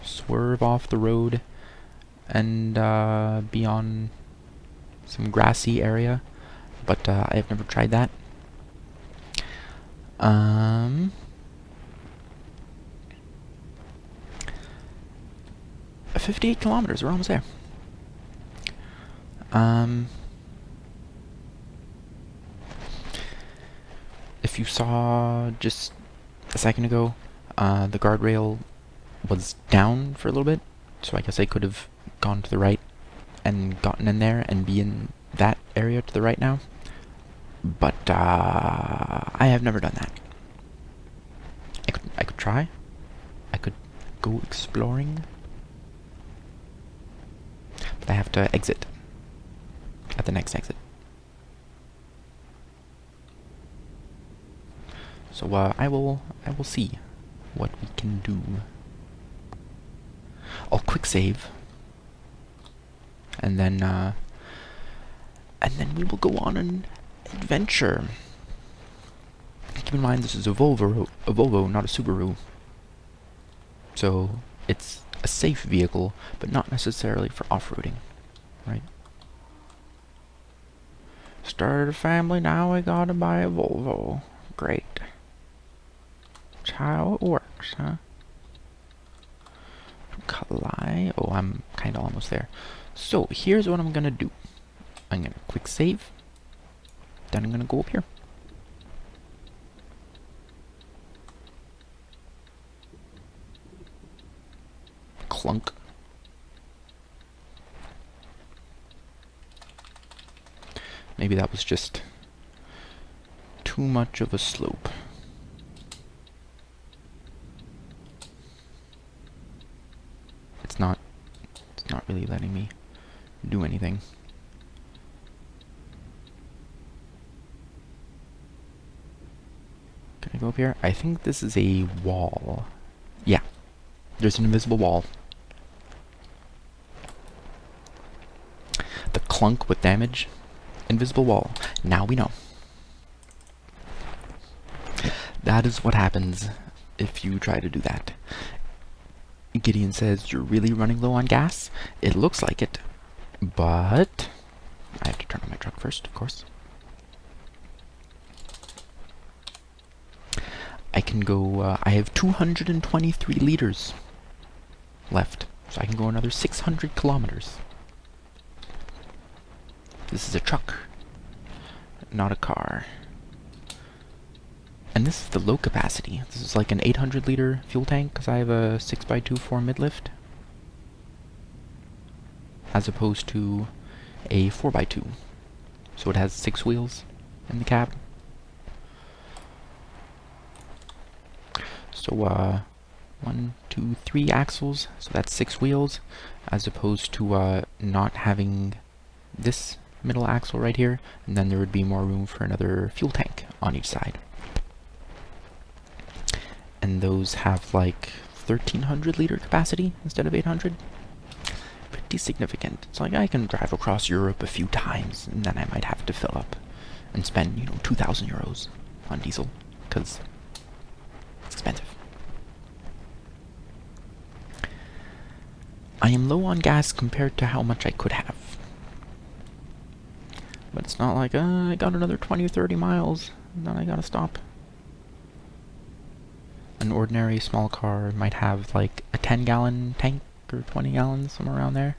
swerve off the road and be on some grassy area, but I've never tried that. 58 kilometers, we're almost there. If you saw just a second ago, the guardrail was down for a little bit, so I guess I could have gone to the right and gotten in there and be in that area to the right now. But I have never done that. I could try. I could go exploring. But I have to exit at the next exit. So I will see what we can do. I'll quick save, and then we will go on an adventure. Keep in mind this is a Volvo, not a Subaru. So it's a safe vehicle, but not necessarily for off-roading, right? Started a family, now I gotta buy a Volvo. Great. That's how it works, huh? Kalai. Oh, I'm kind of almost there. So here's what I'm gonna do. I'm gonna quick save. Then I'm gonna go up here. Clunk. Maybe that was just too much of a slope. It's not really letting me do anything. Can I go up here? I think this is a wall. Yeah. There's an invisible wall. The clunk with damage. Invisible wall. Now we know. That is what happens if you try to do that. Gideon says, you're really running low on gas? It looks like it, but I have to turn on my truck first, of course. I can go, I have 223 liters left, so I can go another 600 kilometers. This is a truck, not a car. And this is the low capacity. This is like an 800 liter fuel tank, because I have a 6x2 4 mid-lift, as opposed to a 4x2. So it has 6 wheels in the cab. So 1, 2, 3 axles, so that's 6 wheels, as opposed to not having this middle axle right here, and then there would be more room for another fuel tank on each side. And those have like 1,300 liter capacity instead of 800. Pretty significant. It's like I can drive across Europe a few times, and then I might have to fill up and spend, 2,000 euros on diesel, because it's expensive. I am low on gas compared to how much I could have. But it's not like, I got another 20 or 30 miles, and then I gotta stop. An ordinary small car might have like a 10-gallon tank or 20 gallons, somewhere around there.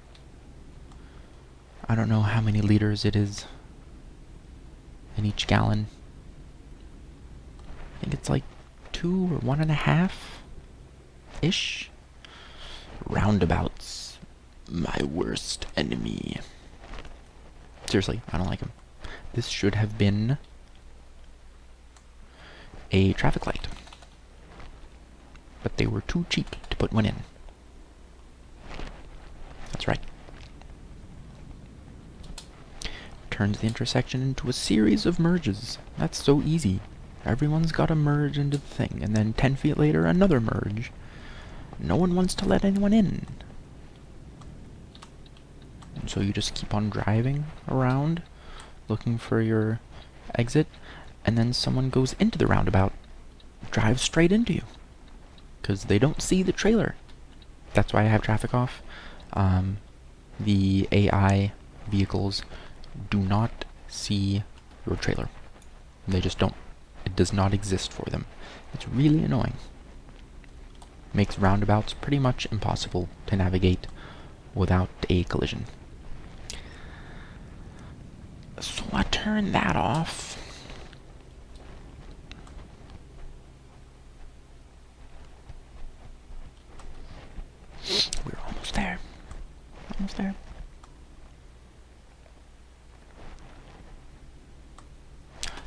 I don't know how many liters it is in each gallon. I think it's like 2 or 1.5-ish. Roundabouts, my worst enemy. Seriously, I don't like them. This should have been a traffic light, but they were too cheap to put one in. That's right. Turns the intersection into a series of merges. That's so easy. Everyone's got to merge into the thing, and then 10 feet later, another merge. No one wants to let anyone in. And so you just keep on driving around, looking for your exit, and then someone goes into the roundabout, drives straight into you, because they don't see the trailer. That's why I have traffic off. The AI vehicles do not see your trailer. They just don't. It does not exist for them. It's really annoying. Makes roundabouts pretty much impossible to navigate without a collision. So I turn that off. We're almost there. Almost there.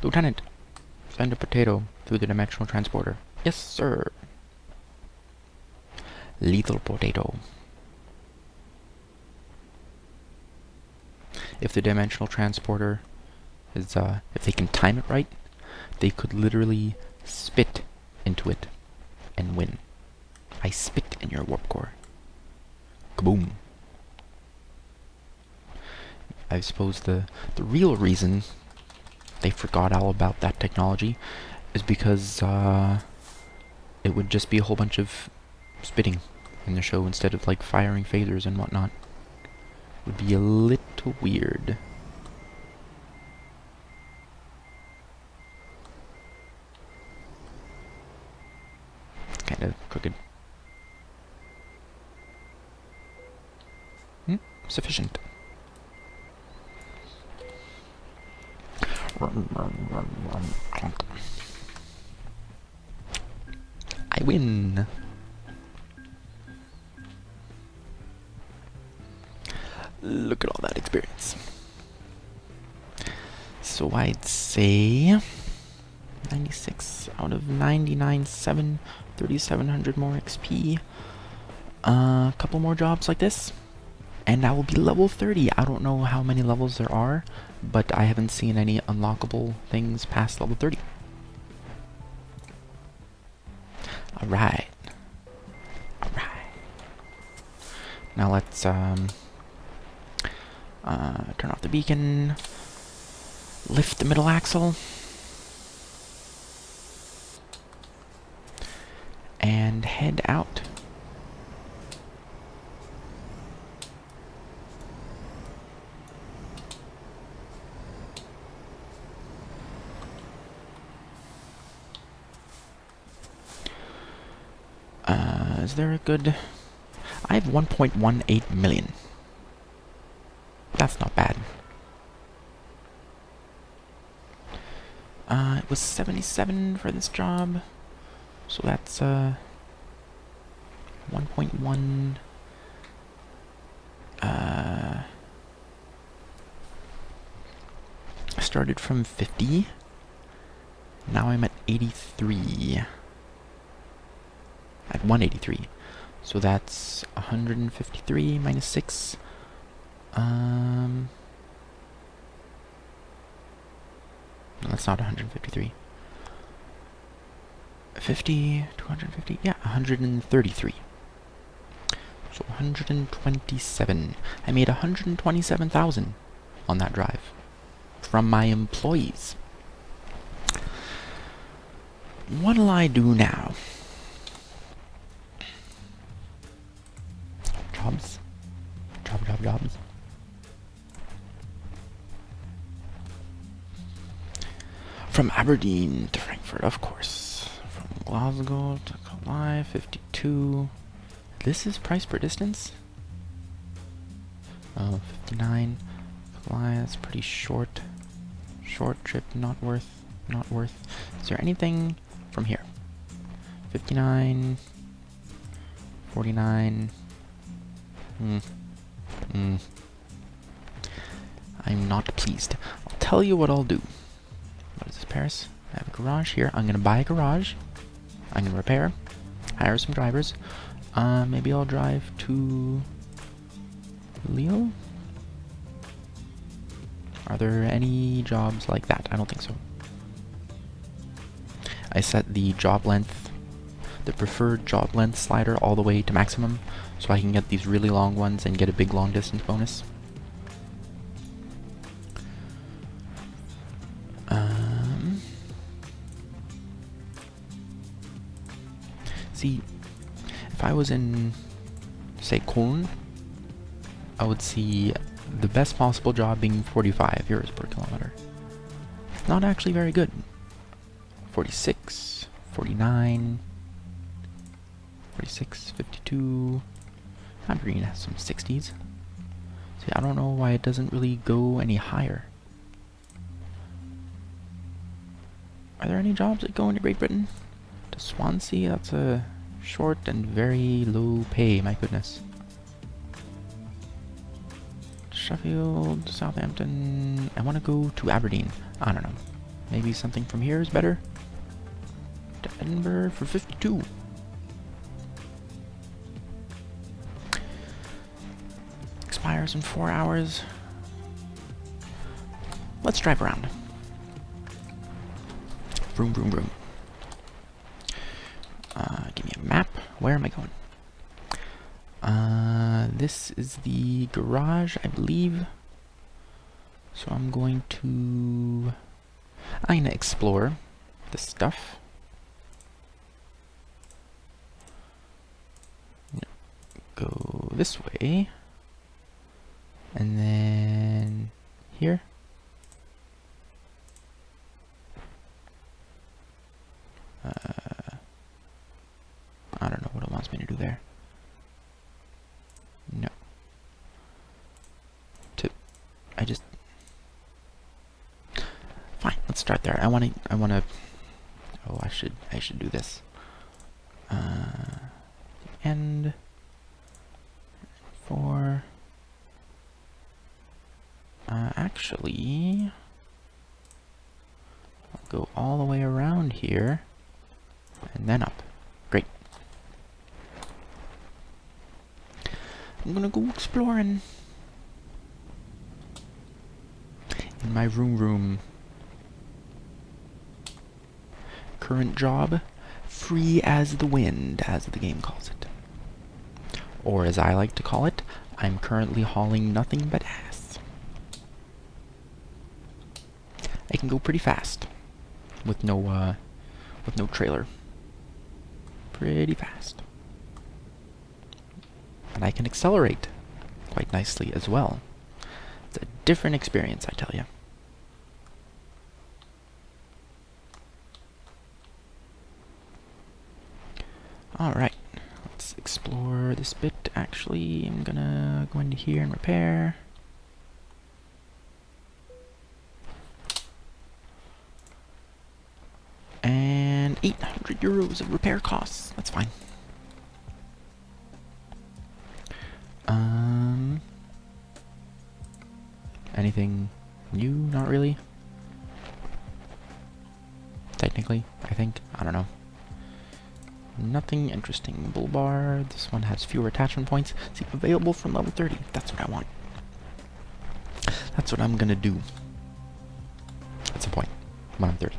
Lieutenant, send a potato through the dimensional transporter. Yes, sir. Lethal potato. If the dimensional transporter is, if they can time it right, they could literally spit into it and win. I spit in your warp core. Kaboom. I suppose the real reason they forgot all about that technology is because it would just be a whole bunch of spitting in the show instead of like firing phasers and whatnot. Would be a little weird. It's kind of crooked. Sufficient. I win. Look at all that experience. So I'd say 96 out of 99.7, 3,700 more XP. A couple more jobs like this, and I will be level 30. I don't know how many levels there are, but I haven't seen any unlockable things past level 30. Alright. Alright. Now let's turn off the beacon, lift the middle axle, and head out. Is there a good... I have 1.18 million. That's not bad. It was 77 for this job, so that's 1.1. I started from 50. Now I'm at 83. At 183. So that's 153 minus 6. No, that's not 153. 50, 250, yeah, 133. So 127. I made 127,000 on that drive from my employees. What'll I do now? Jobs. Jobs. From Aberdeen to Frankfurt, of course. From Glasgow to Calais, 52. This is price per distance? Oh, 59. Calais, that's pretty short. Short trip, not worth. Is there anything from here? 59. 49. I'm not pleased. I'll tell you what I'll do. What is this, Paris? I have a garage here. I'm gonna buy a garage. I'm gonna repair. Hire some drivers. Maybe I'll drive to Lille? Are there any jobs like that? I don't think so. I set the job length, the preferred job length slider all the way to maximum, so I can get these really long ones and get a big long distance bonus. See, if I was in, say, Köln, I would see the best possible job being 45 euros per kilometer. Not actually very good. 46, 49, 46, 52. Aberdeen has some 60s. See, I don't know why it doesn't really go any higher. Are there any jobs that go into Great Britain? To Swansea, that's a short and very low pay, my goodness. Sheffield, Southampton. I want to go to Aberdeen. I don't know. Maybe something from here is better? To Edinburgh for 52. Expires in 4 hours. Let's drive around. Vroom, vroom, vroom. Give me a map. Where am I going? This is the garage, I believe. So I'm going to explore this stuff. Go this way. And then here. I don't know what it wants me to do there. No. Fine, let's start there. I wanna oh, I should do this. End for actually I'll go all the way around here and then up. Great. I'm gonna go exploring in my room. Current job, free as the wind, as the game calls it. Or as I like to call it, I'm currently hauling nothing but ass. I can go pretty fast with no trailer. Pretty fast. And I can accelerate quite nicely as well. It's a different experience, I tell you. Alright, let's explore this bit. Actually, I'm gonna go into here and repair. And 800 euros of repair costs. That's fine. Anything new? Not really. Technically, I think. I don't know. Nothing interesting. Bull bar. This one has fewer attachment points. See, available from level 30. That's what I want. That's what I'm gonna do. That's the point. When I'm 30.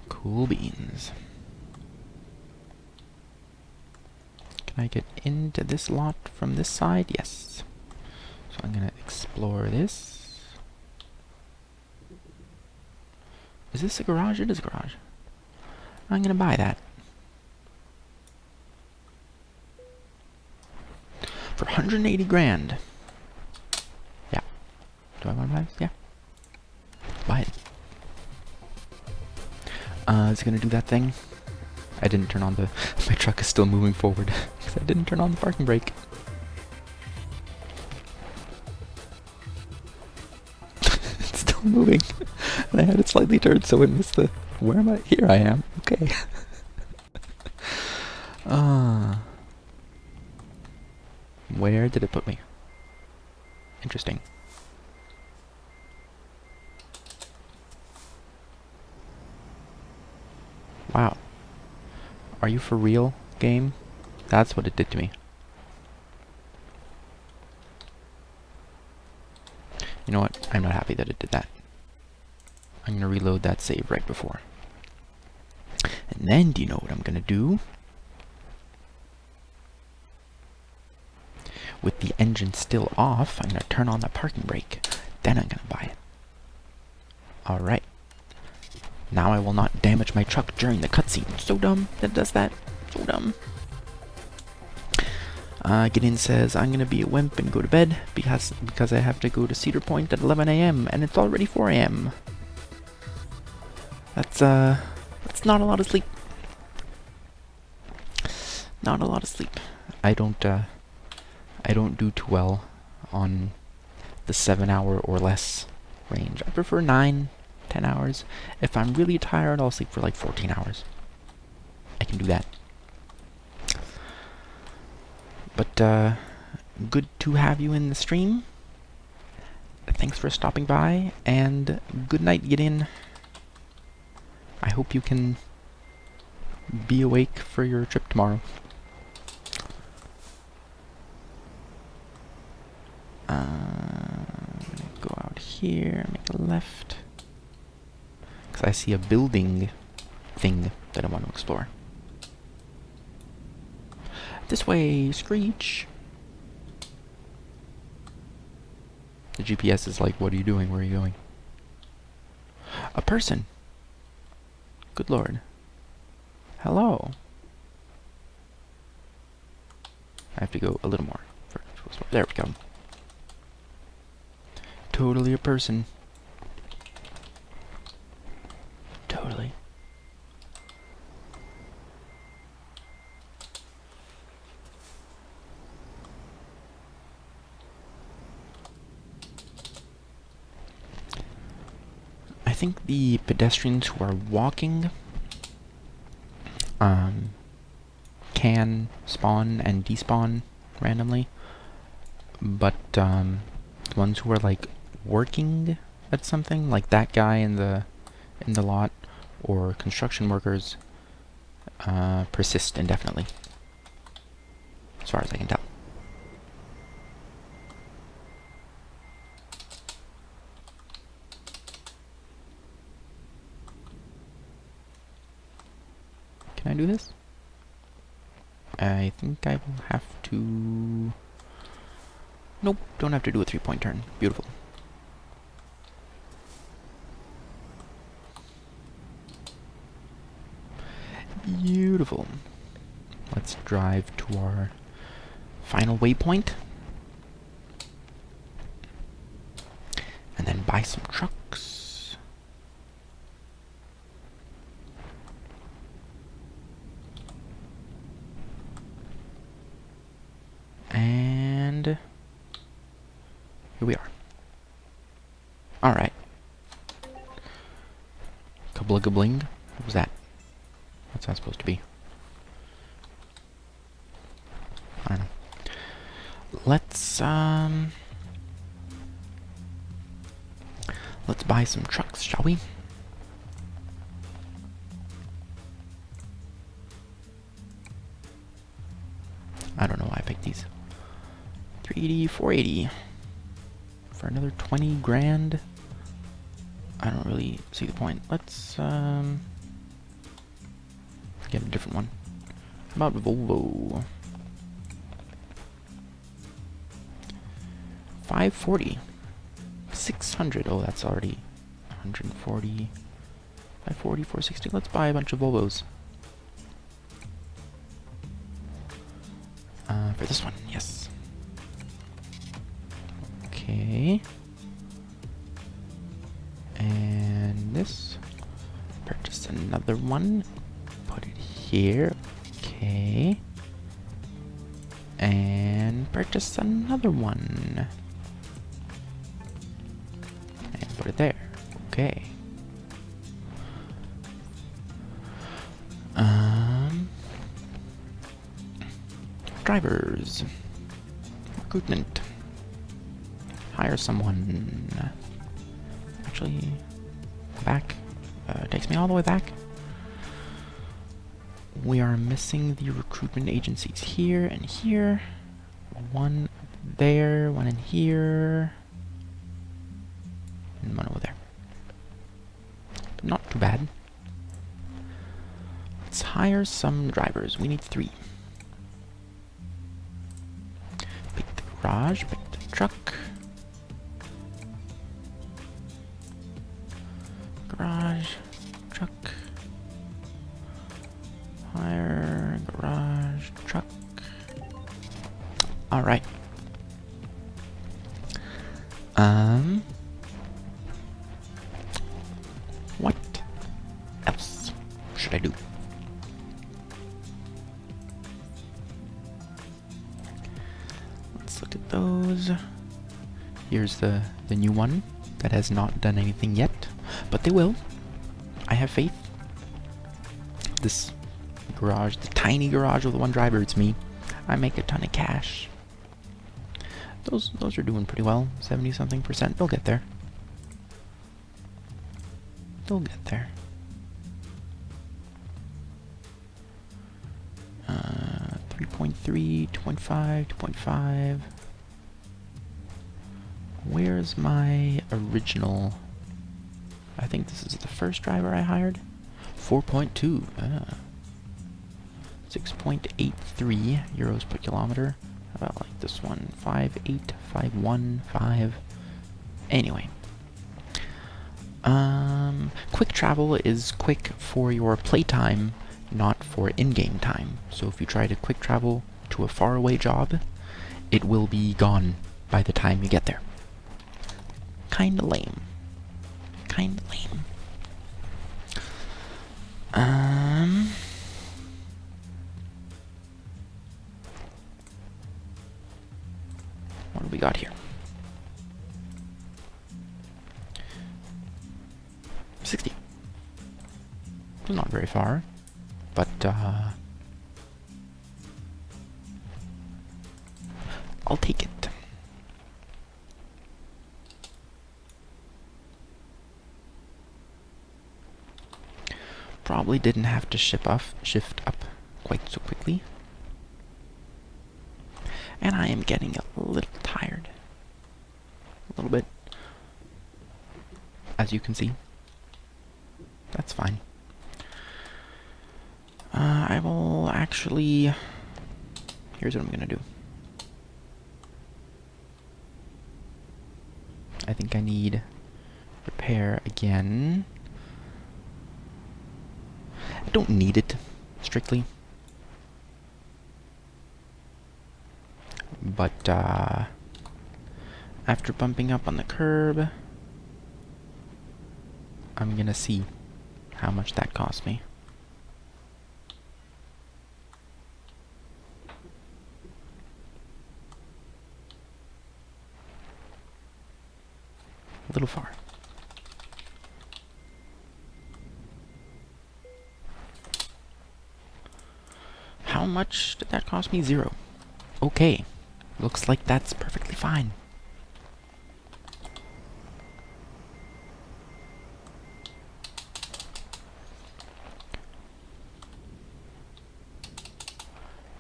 Cool beans. Can I get into this lot from this side? Yes. So I'm gonna explore this. Is this a garage? It is a garage. I'm gonna buy that. For 180 grand. Yeah. Do I want to buy this? Yeah. Buy it. Is it gonna do that thing? I didn't turn on the... My truck is still moving forward because I didn't turn on the parking brake. It's still moving. And I had it slightly turned so it missed the... Where am I? Here I am. Okay. Where did it put me? Interesting. Wow. Are you for real, game? That's what it did to me. You know what? I'm not happy that it did that. I'm gonna reload that save right before. And then, do you know what I'm gonna do? with the engine still off, I'm gonna turn on the parking brake. Then I'm gonna buy it. Alright. Now I will not damage my truck during the cutscene. So dumb that it does that. So dumb. Gideon says, I'm gonna be a wimp and go to bed because I have to go to Cedar Point at 11 a.m. and it's already 4 a.m. That's not a lot of sleep. Not a lot of sleep. I don't do too well on the 7-hour or less range. I prefer 9, 10 hours. If I'm really tired, I'll sleep for like 14 hours. I can do that. But, good to have you in the stream. Thanks for stopping by, and good night, Gideon. I hope you can be awake for your trip tomorrow. I'm gonna go out here, make a left. Because I see a building thing that I want to explore. This way, Screech! The GPS is like, what are you doing? Where are you going? A person! Good lord. Hello. I have to go a little more. There we go. Totally a person. Totally. I think the pedestrians who are walking can spawn and despawn randomly, but the ones who are like working at something, like that guy in the lot, or construction workers, persist indefinitely, as far as I can tell. Can I do this? I think I will have to... Nope, don't have to do a 3-point turn. Beautiful. Beautiful. Let's drive to our final waypoint. And then buy some trucks. And here we are. Alright. Kabling. What was that? What's that supposed to be? I don't know. Let's buy some trucks, shall we? I don't know why I picked these. 380, 480. For another 20 grand? I don't really see the point. Let's get a different one. How about Volvo? 540. 600. Oh, that's already 140. 540, 460. Let's buy a bunch of Volvos. For this one, yes. Okay. And this. Purchase another one. Put it here. Okay. And purchase another one. And put it there. Okay. Drivers. Recruitment. Hire someone. Actually, back. Takes me all the way back. We are missing the recruitment agencies here and here. One there, one in here. And one over there. Not too bad. Let's hire some drivers. We need 3. Pick the garage, back to the truck. Garage, truck. Hire, garage, truck. Alright. What else should I do? Let's look at those. Here's the new one that has not done anything yet, but they will. I have faith. This garage, the tiny garage with the one driver, it's me. I make a ton of cash. Those are doing pretty well. 70-something%. They'll get there. They'll get there. 3.3, 2.5, 2.5. Where's my original? I think this is the first driver I hired. 4.2. 6.83 euros per kilometer. How about like this one? 5.8, 5.1, 5. Anyway. Quick travel is quick for your playtime, not for in-game time. So if you try to quick travel to a faraway job, it will be gone by the time you get there. Kinda lame. Kinda lame. What do we got here? 60. Not very far, but I'll take it. Probably didn't have to shift up quite so quickly. And I am getting a little tired. A little bit. As you can see. That's fine. I will actually... Here's what I'm gonna do. I think I need repair again. I don't need it, strictly. But, after bumping up on the curb, I'm gonna see how much that cost me. A little far. How much did that cost me? 0. Okay. Looks like that's perfectly fine.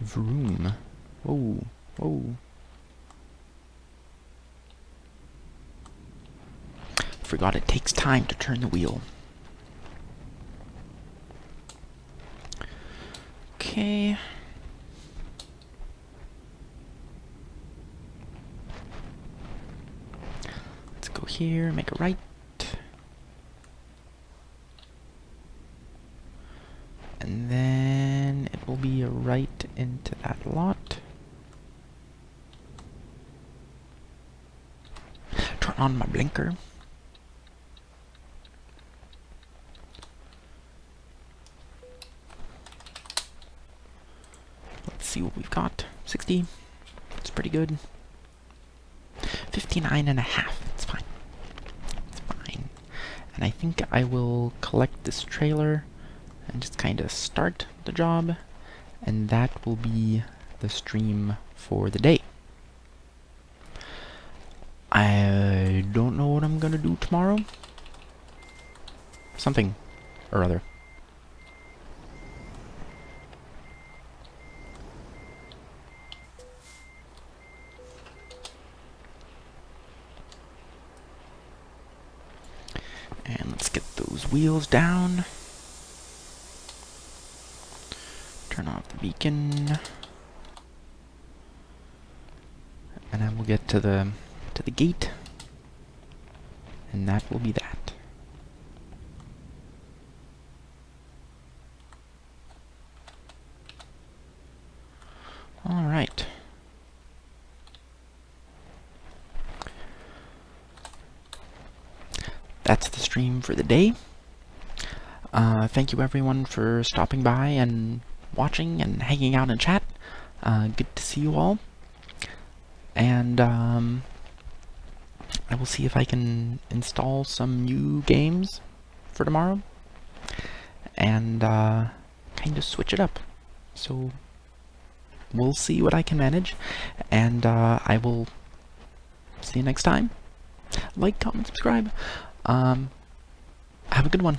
Vroom. Whoa. Whoa. Forgot it takes time to turn the wheel. Okay. Let's go here, make a right. And then it will be a right into that lot. Turn on my blinker. Let's see what we've got. 60. It's pretty good. 59.5. It's fine. It's fine. And I think I will collect this trailer and just kind of start the job, and that will be the stream for the day. I don't know what I'm gonna do tomorrow. Something or other. And let's get those wheels down. Turn off the beacon. and I will get to the gate, and that will be that. All right. That's the stream for the day. Thank you everyone for stopping by and watching and hanging out in chat. Good to see you all. And I will see if I can install some new games for tomorrow and kind of switch it up. So we'll see what I can manage, and I will see you next time. Like, comment, subscribe. Have a good one.